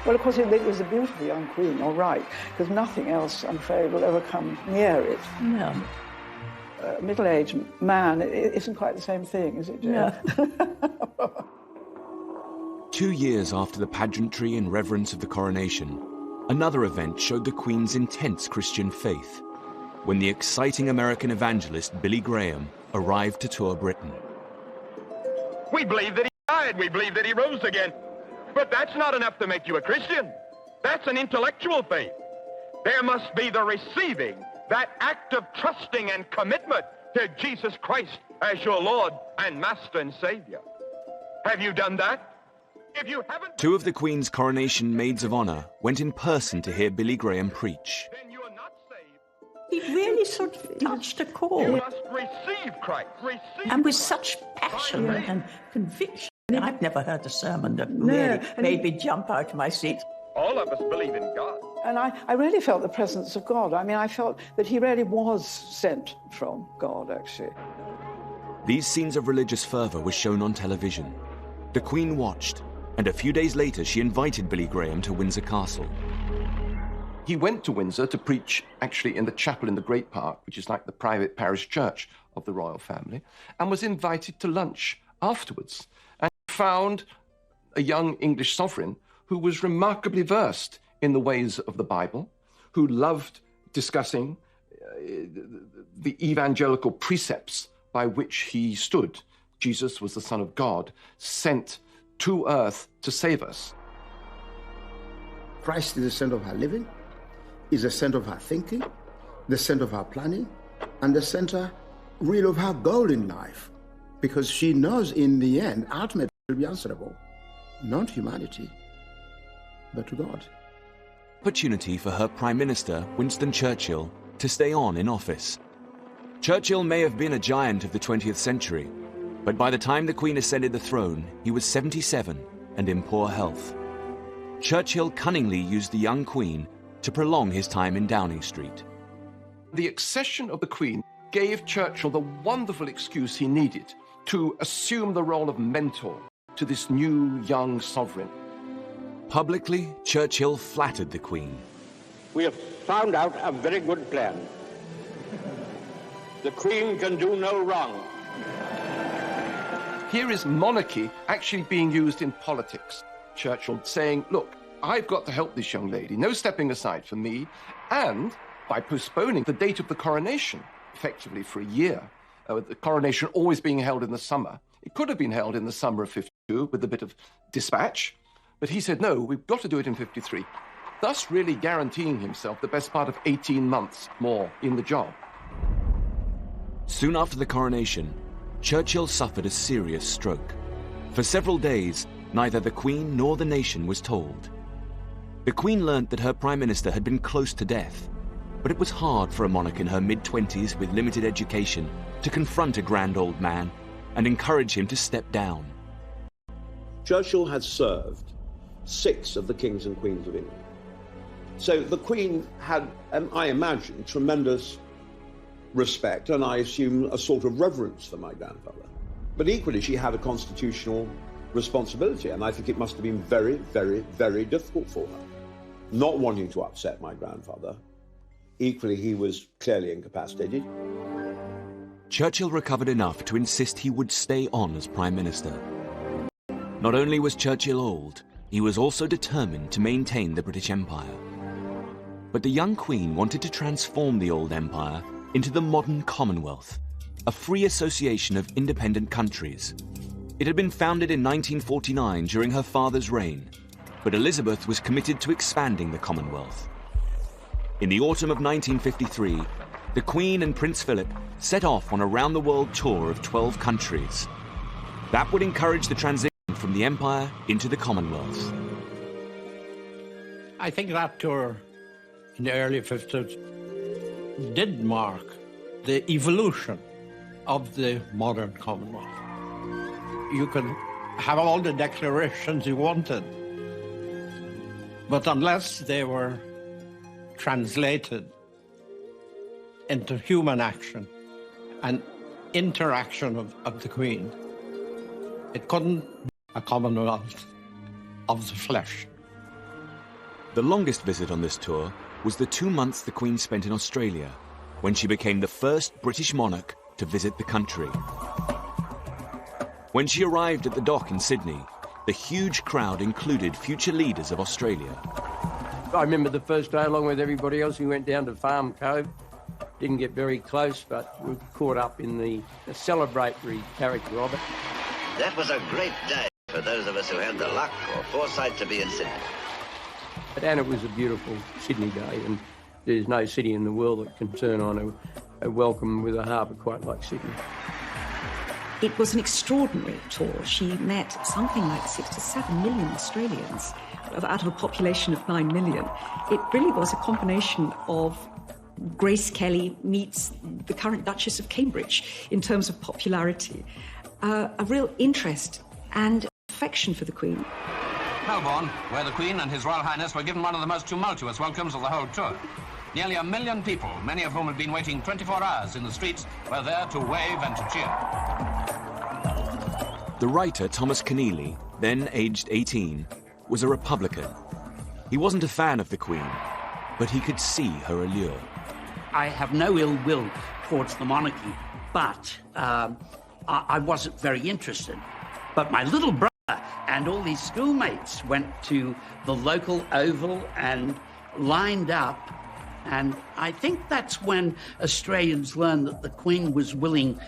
Well, of course, it was a beautiful young queen, all right, because nothing else, I'm afraid, will ever come near it. No. A middle-aged man, it isn't quite the same thing, is it, Jane? Yeah. 2 years after the pageantry and reverence of the coronation, another event showed the Queen's intense Christian faith, when the exciting American evangelist Billy Graham arrived to tour Britain. We believe that he died, we believe that he rose again, but that's not enough to make you a Christian. That's an intellectual faith. There must be the receiving, that act of trusting and commitment to Jesus Christ as your Lord and Master and Savior. Have you done that? If you haven't... 2 of the Queen's coronation maids of honor went in person to hear Billy Graham preach. He really sort of touched a chord. You must receive Christ. Receive and with such passion and conviction. I've never heard a sermon that really made me jump out of my seat. All of us believe in God. And I really felt the presence of God. I mean, I felt that he really was sent from God, actually. These scenes of religious fervor were shown on television. The Queen watched, and a few days later she invited Billy Graham to Windsor Castle. He went to Windsor to preach actually in the chapel in the Great Park, which is like the private parish church of the royal family, and was invited to lunch afterwards, and found a young English sovereign who was remarkably versed in the ways of the Bible, who loved discussing the evangelical precepts by which he stood. Jesus was the Son of God, sent to earth to save us. Christ is the center of our living, is the center of our thinking, the center of our planning, and the center, really, of her goal in life. Because she knows in the end, ultimately, will be answerable, not to humanity, but to God. Opportunity for her Prime Minister, Winston Churchill, to stay on in office. Churchill may have been a giant of the 20th century, but by the time the Queen ascended the throne, he was 77 and in poor health. Churchill cunningly used the young Queen to prolong his time in Downing Street. The accession of the Queen gave Churchill the wonderful excuse he needed to assume the role of mentor to this new young sovereign. Publicly, Churchill flattered the Queen. We have found out a very good plan. The Queen can do no wrong. Here is monarchy actually being used in politics. Churchill saying, look, I've got to help this young lady, no stepping aside for me, and by postponing the date of the coronation, effectively for a year, the coronation always being held in the summer. It could have been held in the summer of 52 with a bit of dispatch, but he said, no, we've got to do it in 53, thus really guaranteeing himself the best part of 18 months more in the job. Soon after the coronation, Churchill suffered a serious stroke. For several days, neither the Queen nor the nation was told. The Queen learnt that her Prime Minister had been close to death, but it was hard for a monarch in her mid-20s with limited education to confront a grand old man and encourage him to step down. Churchill had served 6 of the kings and queens of England. So the Queen had, I imagine, tremendous respect and I assume a sort of reverence for my grandfather. But equally, she had a constitutional responsibility, and I think it must have been very, very, very difficult for her, not wanting to upset my grandfather. Equally, he was clearly incapacitated. Churchill recovered enough to insist he would stay on as Prime Minister. Not only was Churchill old, he was also determined to maintain the British Empire. But the young Queen wanted to transform the old empire into the modern Commonwealth, a free association of independent countries. It had been founded in 1949 during her father's reign, but Elizabeth was committed to expanding the Commonwealth. In the autumn of 1953, the Queen and Prince Philip set off on a round-the-world tour of 12 countries. That would encourage the transition from the Empire into the Commonwealth. I think that tour in the early 50s did mark the evolution of the modern Commonwealth. You could have all the declarations you wanted, but unless they were translated into human action and interaction of the Queen, it couldn't be a Commonwealth of the flesh. The longest visit on this tour was the 2 months the Queen spent in Australia, when she became the first British monarch to visit the country. When she arrived at the dock in Sydney, the huge crowd included future leaders of Australia. I remember the first day, along with everybody else, we went down to Farm Cove. Didn't get very close, but we were caught up in the celebratory character of it. That was a great day for those of us who had the luck or foresight to be in Sydney. And it was a beautiful Sydney day, and there's no city in the world that can turn on a welcome with a harbour quite like Sydney. It was an extraordinary tour. She met something like 6 to 7 million Australians out of a population of 9 million. It really was a combination of Grace Kelly meets the current Duchess of Cambridge in terms of popularity, a real interest and affection for the Queen. Melbourne, where the Queen and His Royal Highness were given one of the most tumultuous welcomes of the whole tour. Nearly 1 million people, many of whom had been waiting 24 hours in the streets, were there to wave and to cheer. The writer Thomas Keneally, then aged 18, was a Republican. He wasn't a fan of the Queen, but he could see her allure. I have no ill will towards the monarchy, but I wasn't very interested. But my little brother and all these schoolmates went to the local Oval and lined up. And I think that's when Australians learned that the Queen was willing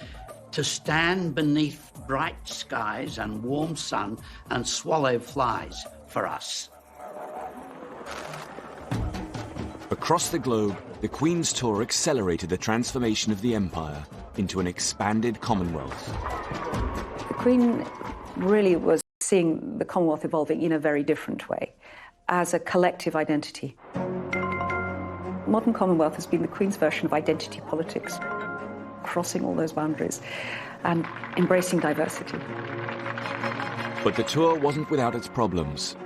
to stand beneath bright skies and warm sun and swallow flies for us. Across the globe, the Queen's tour accelerated the transformation of the empire into an expanded Commonwealth. The Queen really was seeing the Commonwealth evolving in a very different way, as a collective identity. Modern Commonwealth has been the Queen's version of identity politics, crossing all those boundaries and embracing diversity. But the tour wasn't without its problems.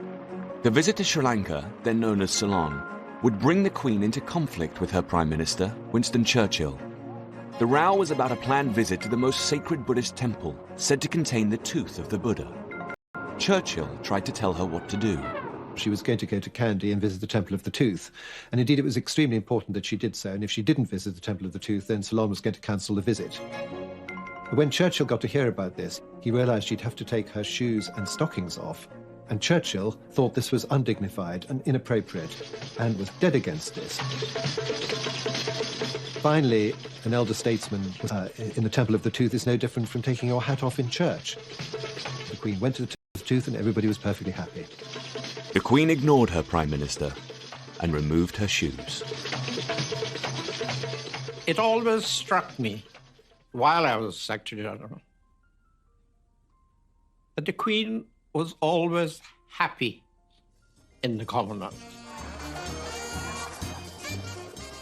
The visit to Sri Lanka, then known as Ceylon, would bring the Queen into conflict with her Prime Minister, Winston Churchill. The row was about a planned visit to the most sacred Buddhist temple, said to contain the tooth of the Buddha. Churchill tried to tell her what to do. She was going to go to Kandy and visit the Temple of the Tooth. And indeed, it was extremely important that she did so. And if she didn't visit the Temple of the Tooth, then Ceylon was going to cancel the visit. But when Churchill got to hear about this, he realized she'd have to take her shoes and stockings off. And Churchill thought this was undignified and inappropriate and was dead against this. Finally, an elder statesman in the Temple of the Tooth is no different from taking your hat off in church. The Queen went to the Temple of the Tooth and everybody was perfectly happy. The Queen ignored her Prime Minister and removed her shoes. It always struck me, while I was Secretary General, that the Queen was always happy in the Commonwealth.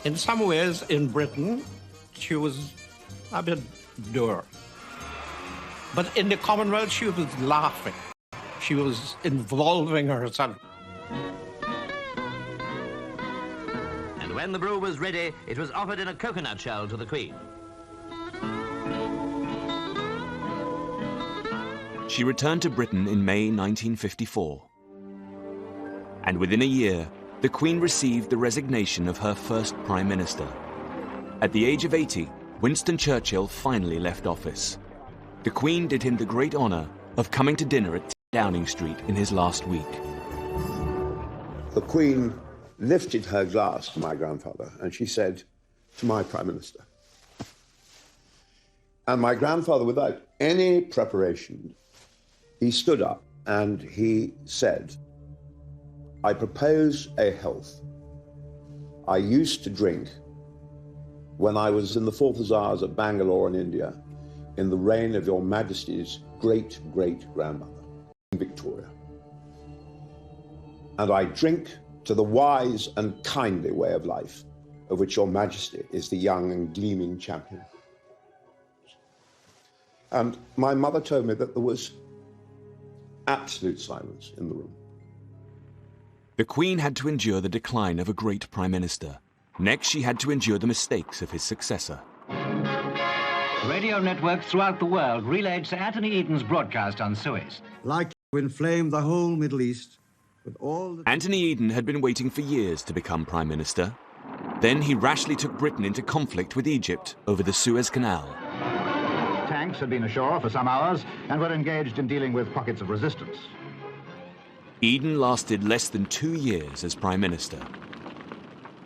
In some ways, in Britain, she was a bit dour. But in the Commonwealth, she was laughing. She was involving herself. And when the brew was ready, it was offered in a coconut shell to the Queen. She returned to Britain in May 1954. And within a year, the Queen received the resignation of her first Prime Minister. At the age of 80, Winston Churchill finally left office. The Queen did him the great honour of coming to dinner at Downing Street in his last week. The Queen lifted her glass to my grandfather and she said, "To my Prime Minister." And my grandfather, without any preparation, he stood up and he said, "I propose a health I used to drink when I was in the 4th Hussars at Bangalore in India in the reign of Your Majesty's great-great-grandmother, Victoria. And I drink to the wise and kindly way of life of which Your Majesty is the young and gleaming champion." And my mother told me that there was absolute silence in the room. The Queen had to endure the decline of a great Prime Minister. Next, she had to endure the mistakes of his successor. Radio networks throughout the world relayed Sir Anthony Eden's broadcast on Suez. Like to inflame the whole Middle East with all the... Anthony Eden had been waiting for years to become Prime Minister. Then he rashly took Britain into conflict with Egypt over the Suez Canal. Tanks had been ashore for some hours and were engaged in dealing with pockets of resistance. Eden lasted less than 2 years as Prime Minister.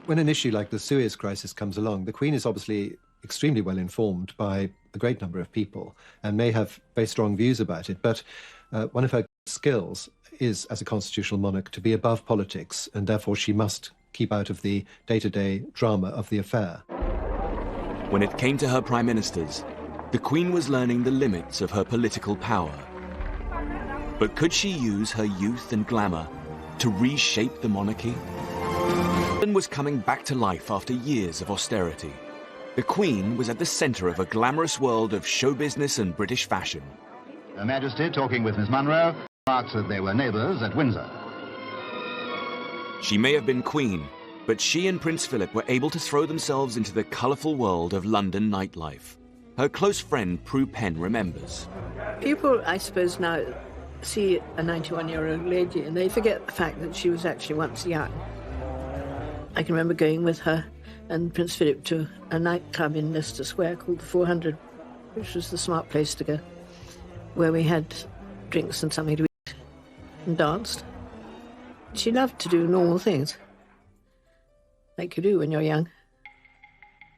When an issue like the Suez crisis comes along, the Queen is obviously extremely well informed by a great number of people and may have very strong views about it, but one of her skills is, as a constitutional monarch, to be above politics, and therefore she must keep out of the day-to-day drama of the affair. When it came to her prime ministers, the Queen was learning the limits of her political power. But could she use her youth and glamour to reshape the monarchy? London was coming back to life after years of austerity. The Queen was at the centre of a glamorous world of show business and British fashion. Her Majesty, talking with Miss Munro, remarks that they were neighbours at Windsor. She may have been Queen, but she and Prince Philip were able to throw themselves into the colourful world of London nightlife. Her close friend Prue Penn remembers. People, I suppose, now see a 91-year-old lady and they forget the fact that she was actually once young. I can remember going with her and Prince Philip to a nightclub in Leicester Square called the 400, which was the smart place to go, where we had drinks and something to eat and danced. She loved to do normal things, like you do when you're young.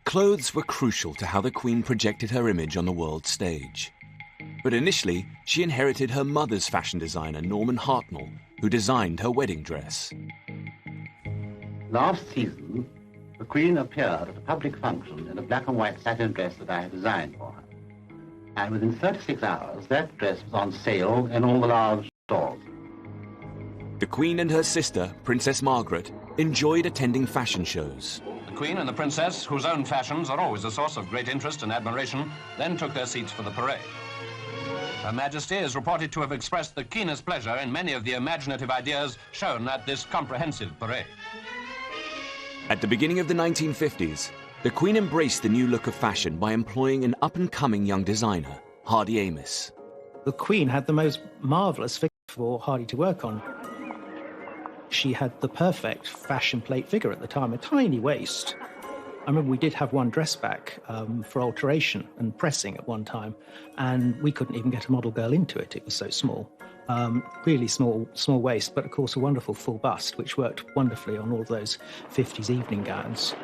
Clothes were crucial to how the Queen projected her image on the world stage. But initially, she inherited her mother's fashion designer, Norman Hartnell, who designed her wedding dress. Last season, the Queen appeared at a public function in a black and white satin dress that I had designed for her. And within 36 hours, that dress was on sale in all the large stores. The Queen and her sister, Princess Margaret, enjoyed attending fashion shows. The Queen and the Princess, whose own fashions are always a source of great interest and admiration, then took their seats for the parade. Her Majesty is reported to have expressed the keenest pleasure in many of the imaginative ideas shown at this comprehensive parade. At the beginning of the 1950s, the Queen embraced the new look of fashion by employing an up-and-coming young designer, Hardy Amis. The Queen had the most marvellous figure of for Hardy to work on. She had the perfect fashion plate figure at the time, a tiny waist. I remember we did have one dress back for alteration and pressing at one time, and we couldn't even get a model girl into it. It was so small. Really small waist, but of course a wonderful full bust, which worked wonderfully on all those 50s evening gowns.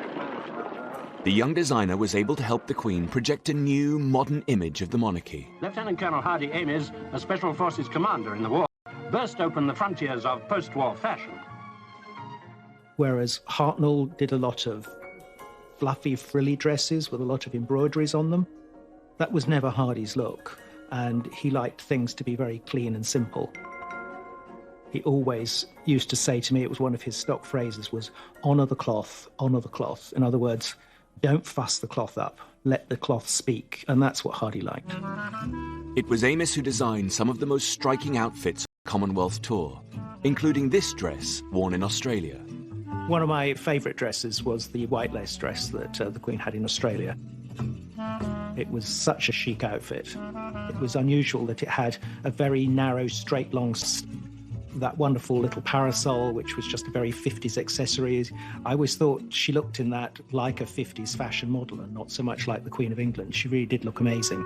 The young designer was able to help the Queen project a new, modern image of the monarchy. Lieutenant Colonel Hardy Ames, a Special Forces commander in the war, burst open the frontiers of post-war fashion. Whereas Hartnell did a lot of fluffy, frilly dresses with a lot of embroideries on them. That was never Hardy's look, and he liked things to be very clean and simple. He always used to say to me, it was one of his stock phrases, was honour the cloth, honour the cloth. In other words, don't fuss the cloth up, let the cloth speak, and that's what Hardy liked. It was Ames who designed some of the most striking outfits on the Commonwealth tour, including this dress worn in Australia. One of my favourite dresses was the white lace dress that the Queen had in Australia. It was such a chic outfit. It was unusual that it had a very narrow, straight, long, that wonderful little parasol, which was just a very 50s accessory. I always thought she looked in that like a 50s fashion model and not so much like the Queen of England. She really did look amazing.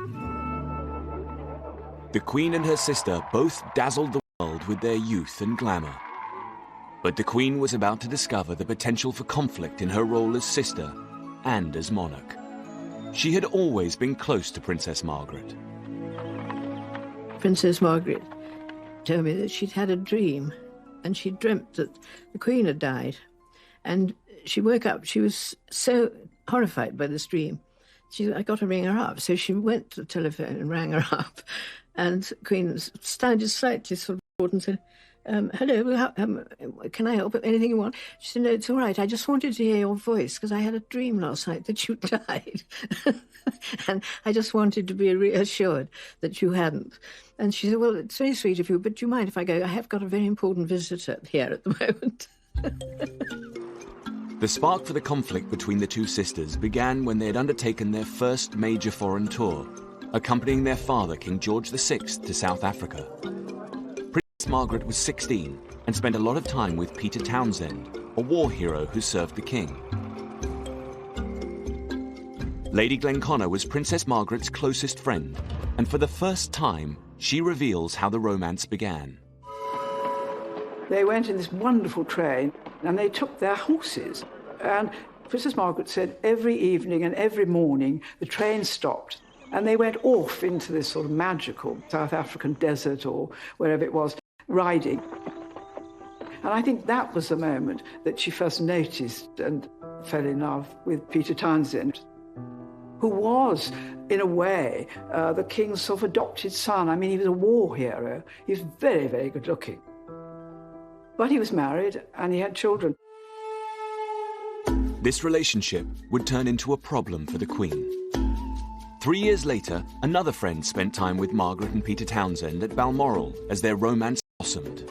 The Queen and her sister both dazzled the world with their youth and glamour. But the Queen was about to discover the potential for conflict in her role as sister and as monarch. She had always been close to Princess Margaret. Princess Margaret told me that she'd had a dream, and she dreamt that the Queen had died. And she woke up, she was so horrified by this dream. I got to ring her up. So she went to the telephone and rang her up. And the Queen sounded slightly sort of bored and said, hello, can I help? Anything you want? She said, no, it's all right. I just wanted to hear your voice because I had a dream last night that you died. And I just wanted to be reassured that you hadn't. And she said, well, it's very sweet of you, but do you mind if I go? I have got a very important visitor here at the moment. The spark for the conflict between the two sisters began when they had undertaken their first major foreign tour, accompanying their father, King George VI, to South Africa. Princess Margaret was 16 and spent a lot of time with Peter Townsend, a war hero who served the king. Lady Glenconnor was Princess Margaret's closest friend, and for the first time, she reveals how the romance began. They went in this wonderful train, and they took their horses. And Princess Margaret said every evening and every morning the train stopped, and they went off into this sort of magical South African desert or wherever it was, riding. And I think that was the moment that she first noticed and fell in love with Peter Townsend, who was, in a way, the king's sort of adopted son. I mean, he was a war hero. He was very, very good looking. But he was married and he had children. This relationship would turn into a problem for the Queen. 3 years later, another friend spent time with Margaret and Peter Townsend at Balmoral as their romance blossomed.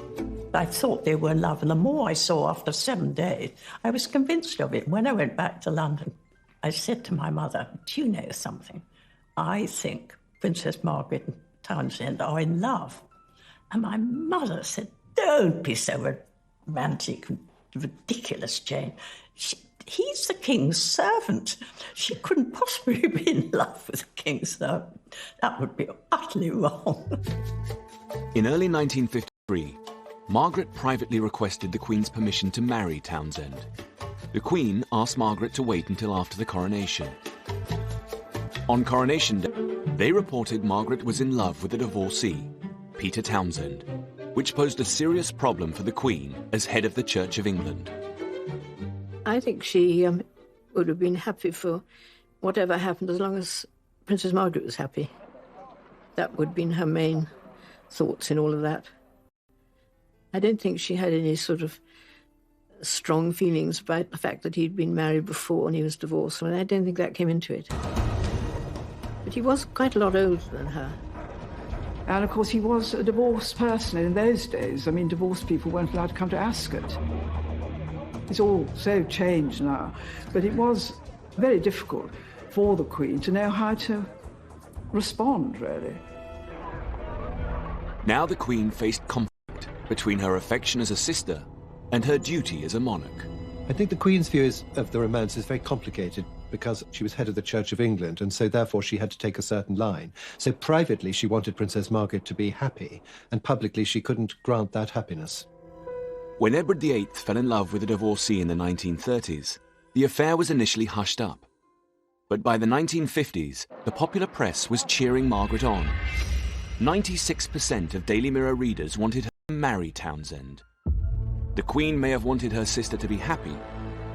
I thought they were in love, and the more I saw after 7 days, I was convinced of it. When I went back to London, I said to my mother, do you know something? I think Princess Margaret and Townsend are in love. And my mother said, don't be so romantic and ridiculous, Jane. He's the king's servant. She couldn't possibly be in love with the king's servant. That would be utterly wrong. In early 1953, Margaret privately requested the Queen's permission to marry Townsend. The Queen asked Margaret to wait until after the coronation. On Coronation Day, they reported Margaret was in love with a divorcee, Peter Townsend, which posed a serious problem for the Queen as head of the Church of England. I think she would have been happy for whatever happened as long as Princess Margaret was happy. That would have been her main thoughts in all of that. I don't think she had any sort of strong feelings about the fact that he'd been married before and he was divorced. I don't think that came into it. But he was quite a lot older than her. And of course he was a divorced person in those days. I mean, divorced people weren't allowed to come to Ascot. It's all so changed now. But it was very difficult for the Queen to know how to respond, really. Now the Queen faced conflict between her affection as a sister and her duty as a monarch. I think the Queen's view of the romance is very complicated because she was head of the Church of England, and so therefore she had to take a certain line. So privately she wanted Princess Margaret to be happy, and publicly she couldn't grant that happiness. When Edward VIII fell in love with a divorcee in the 1930s, the affair was initially hushed up. But by the 1950s, the popular press was cheering Margaret on. 96% of Daily Mirror readers wanted her to marry Townsend. The Queen may have wanted her sister to be happy,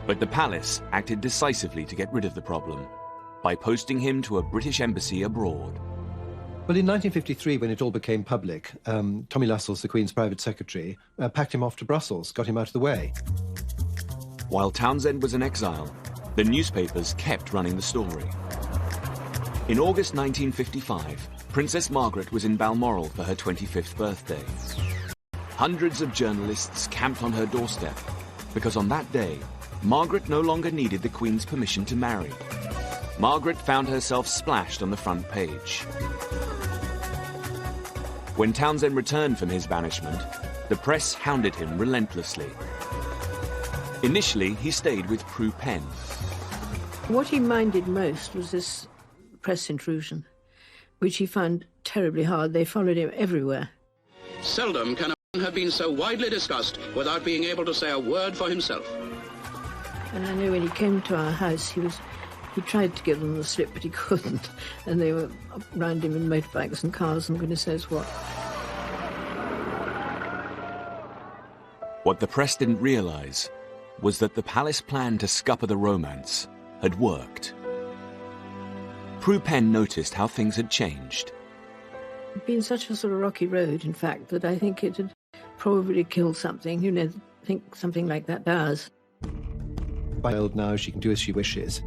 but the palace acted decisively to get rid of the problem by posting him to a British embassy abroad. Well, in 1953, when it all became public, Tommy Lascelles, the Queen's private secretary, packed him off to Brussels, got him out of the way. While Townsend was in exile, the newspapers kept running the story. In August 1955, Princess Margaret was in Balmoral for her 25th birthday. Hundreds of journalists camped on her doorstep because on that day, Margaret no longer needed the Queen's permission to marry. Margaret found herself splashed on the front page. When Townsend returned from his banishment, the press hounded him relentlessly. Initially, he stayed with Prue Penn. What he minded most was this press intrusion, which he found terribly hard. They followed him everywhere. Seldom can a man have been so widely discussed without being able to say a word for himself. And I know when he came to our house, he tried to give them the slip, but he couldn't. And they were round him in motorbikes and cars and goodness knows what. What the press didn't realise was that the palace plan to scupper the romance had worked. Prue Penn noticed how things had changed. It'd been such a sort of rocky road, in fact, that I think it had probably killed something. You know, I think something like that does. By old now, she can do as she wishes.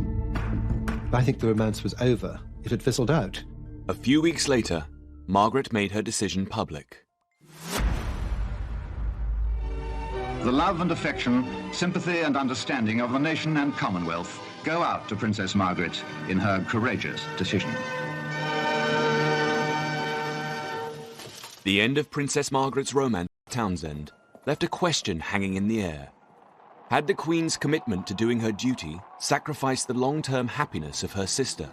But I think the romance was over. It had fizzled out. A few weeks later, Margaret made her decision public. The love and affection, sympathy and understanding of the nation and Commonwealth go out to Princess Margaret in her courageous decision. The end of Princess Margaret's romance with Townsend left a question hanging in the air. Had the Queen's commitment to doing her duty sacrificed the long-term happiness of her sister?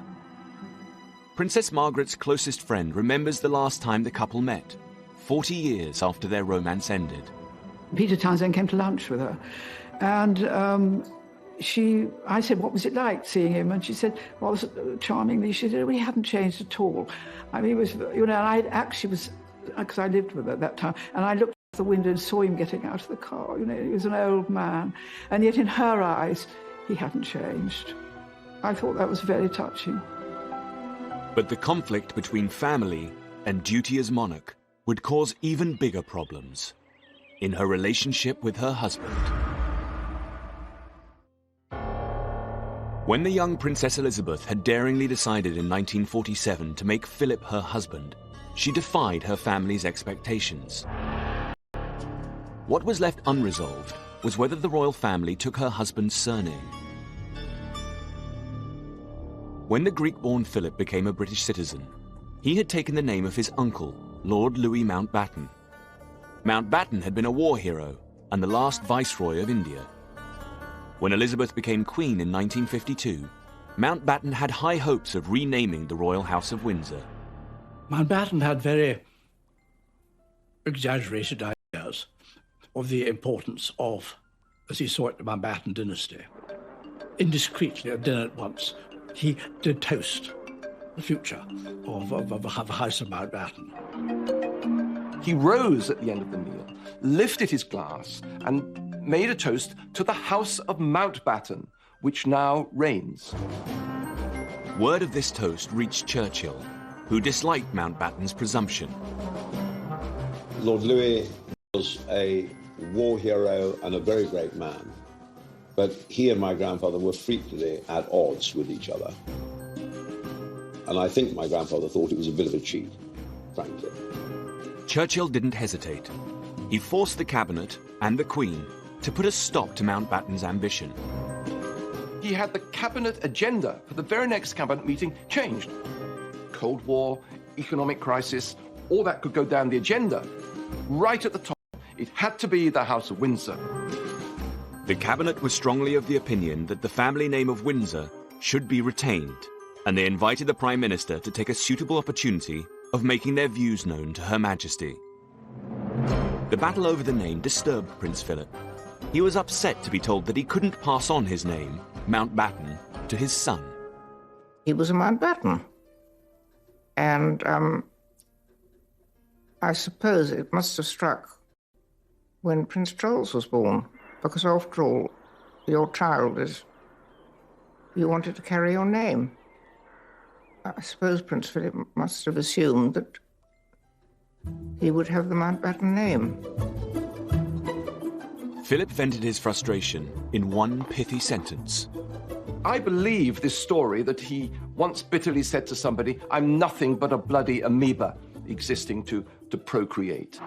Princess Margaret's closest friend remembers the last time the couple met, 40 years after their romance ended. Peter Townsend came to lunch with her, and I said, what was it like seeing him? And she said, well, charmingly, she said, well, he hadn't changed at all. I mean, he was, you know, and I actually was, because I lived with her at that time, and I looked out the window and saw him getting out of the car. You know, he was an old man, and yet in her eyes, he hadn't changed. I thought that was very touching. But the conflict between family and duty as monarch would cause even bigger problems in her relationship with her husband. When the young Princess Elizabeth had daringly decided in 1947 to make Philip her husband, she defied her family's expectations. What was left unresolved was whether the royal family took her husband's surname. When the Greek-born Philip became a British citizen, he had taken the name of his uncle, Lord Louis Mountbatten. Mountbatten had been a war hero and the last Viceroy of India. When Elizabeth became Queen in 1952, Mountbatten had high hopes of renaming the Royal House of Windsor. Mountbatten had very exaggerated ideas of the importance of, as he saw it, the Mountbatten dynasty. Indiscreetly at dinner once, he did toast the future of the House of Mountbatten. He rose at the end of the meal, lifted his glass, and made a toast to the House of Mountbatten, which now reigns. Word of this toast reached Churchill, who disliked Mountbatten's presumption. Lord Louis was a war hero and a very great man, but he and my grandfather were frequently at odds with each other. And I think my grandfather thought it was a bit of a cheat, frankly. Churchill didn't hesitate. He forced the cabinet and the Queen to put a stop to Mountbatten's ambition. He had the cabinet agenda for the very next cabinet meeting changed. Cold War, economic crisis, all that could go down the agenda. Right at the top, It had to be the House of Windsor. The cabinet was strongly of the opinion that the family name of Windsor should be retained, and they invited the Prime Minister to take a suitable opportunity of making their views known to Her Majesty. The battle over the name disturbed Prince Philip. He was upset to be told that he couldn't pass on his name, Mountbatten, to his son. He was a Mountbatten. And I suppose it must have struck when Prince Charles was born, because after all, your child is, you wanted to carry your name. I suppose Prince Philip must have assumed that he would have the Mountbatten name. Philip vented his frustration in one pithy sentence. I believe this story that he once bitterly said to somebody, "I'm nothing but a bloody amoeba existing to procreate."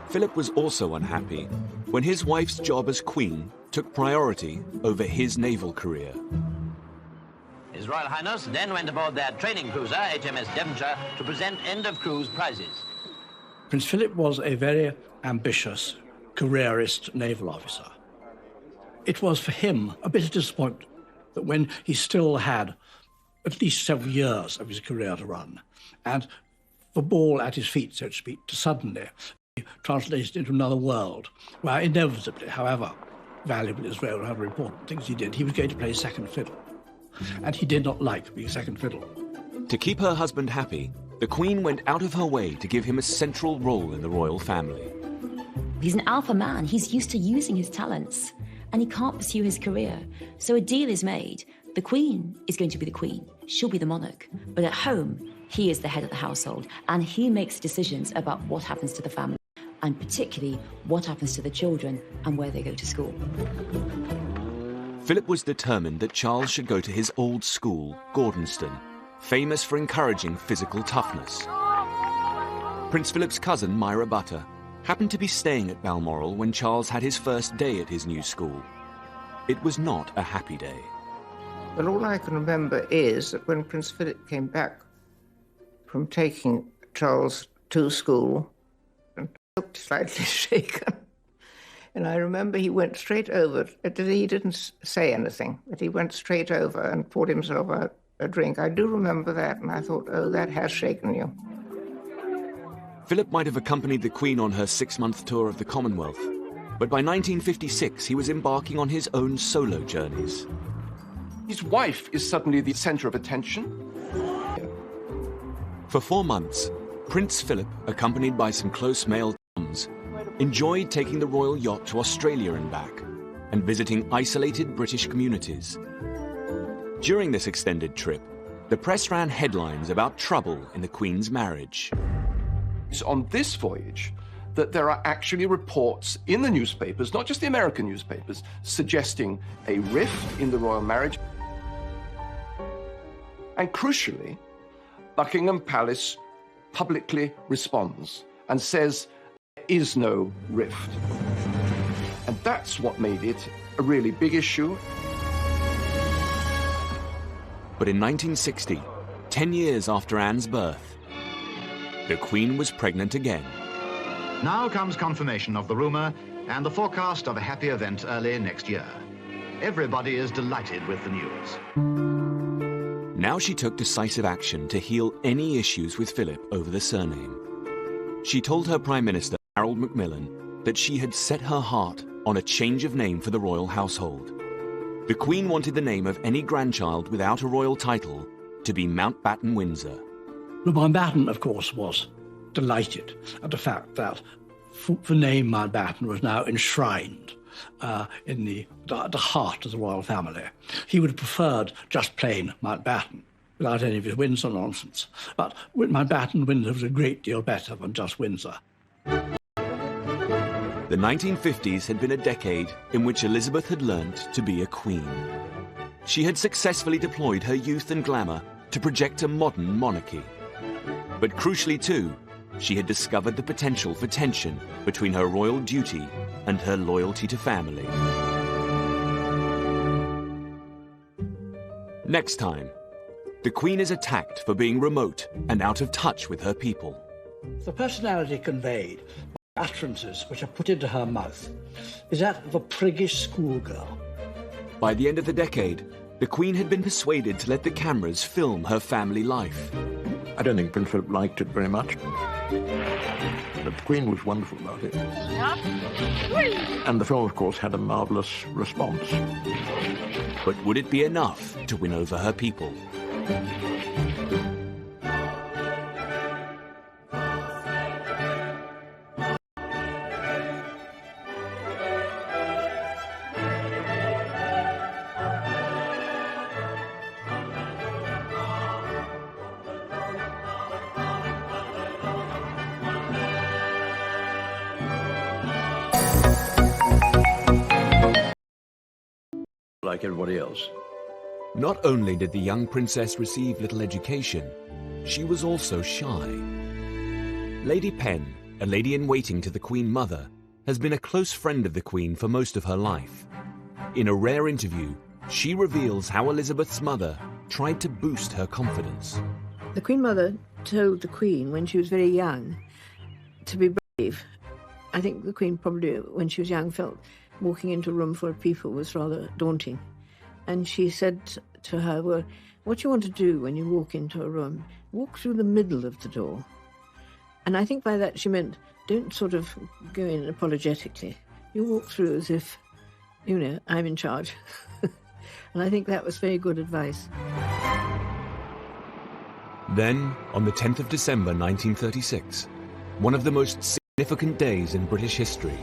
Philip was also unhappy when his wife's job as Queen took priority over his naval career. His Royal Highness then went aboard their training cruiser, HMS Devonshire, to present end-of-cruise prizes. Prince Philip was a very ambitious, careerist naval officer. It was for him a bit of disappointment that when he still had at least several years of his career to run, and the ball at his feet, so to speak, to suddenly be translated into another world, where inevitably, however valuable his role, however important things he did, he was going to play second fiddle. And he did not like being second fiddle. To keep her husband happy, the Queen went out of her way to give him a central role in the royal family. He's an alpha man. He's used to using his talents, and he can't pursue his career. So a deal is made. The Queen is going to be the Queen. She'll be the monarch. But at home, he is the head of the household, and he makes decisions about what happens to the family, and particularly what happens to the children and where they go to school. Philip was determined that Charles should go to his old school, Gordonston, famous for encouraging physical toughness. Prince Philip's cousin, Myra Butter, happened to be staying at Balmoral when Charles had his first day at his new school. It was not a happy day. But all I can remember is that when Prince Philip came back from taking Charles to school, and looked slightly shaken. And I remember he went straight over, he didn't say anything, but he went straight over and poured himself out a drink. I do remember that, and I thought, oh, that has shaken you. Philip might have accompanied the Queen on her 6-month tour of the Commonwealth, but by 1956 he was embarking on his own solo journeys. His wife is suddenly the centre of attention. For 4 months, Prince Philip, accompanied by some close male chums, enjoyed taking the royal yacht to Australia and back, and visiting isolated British communities. During this extended trip, the press ran headlines about trouble in the Queen's marriage. It's on this voyage that there are actually reports in the newspapers, not just the American newspapers, suggesting a rift in the royal marriage. And crucially, Buckingham Palace publicly responds and says there is no rift. And that's what made it a really big issue. But in 1960, 10 years after Anne's birth, the Queen was pregnant again. Now comes confirmation of the rumour and the forecast of a happy event early next year. Everybody is delighted with the news. Now she took decisive action to heal any issues with Philip over the surname. She told her Prime Minister, Harold Macmillan, that she had set her heart on a change of name for the royal household. The Queen wanted the name of any grandchild without a royal title to be Mountbatten Windsor. Lord Mountbatten, of course, was delighted at the fact that the name Mountbatten was now enshrined in the heart of the royal family. He would have preferred just plain Mountbatten, without any of his Windsor nonsense. But Mountbatten Windsor was a great deal better than just Windsor. The 1950s had been a decade in which Elizabeth had learnt to be a queen. She had successfully deployed her youth and glamour to project a modern monarchy. But crucially too, she had discovered the potential for tension between her royal duty and her loyalty to family. Next time, the Queen is attacked for being remote and out of touch with her people. The personality conveyed utterances which are put into her mouth is that of a priggish schoolgirl. By the end of the decade, the Queen had been persuaded to let the cameras film her family life. I don't think Prince Philip liked it very much. But the Queen was wonderful about it. And the film, of course, had a marvellous response. But would it be enough to win over her people? Like everybody else. Not only did the young princess receive little education, she was also shy. Lady Penn, a lady-in-waiting to the Queen Mother, has been a close friend of the Queen for most of her life. In a rare interview, she reveals how Elizabeth's mother tried to boost her confidence. The Queen Mother told the Queen when she was very young to be brave. I think the Queen probably, when she was young, felt walking into a room full of people was rather daunting. And she said to her, well, what you want to do when you walk into a room, walk through the middle of the door. And I think by that she meant, don't sort of go in apologetically. You walk through as if, you know, I'm in charge. And I think that was very good advice. Then, on the 10th of December 1936, one of the most significant days in British history,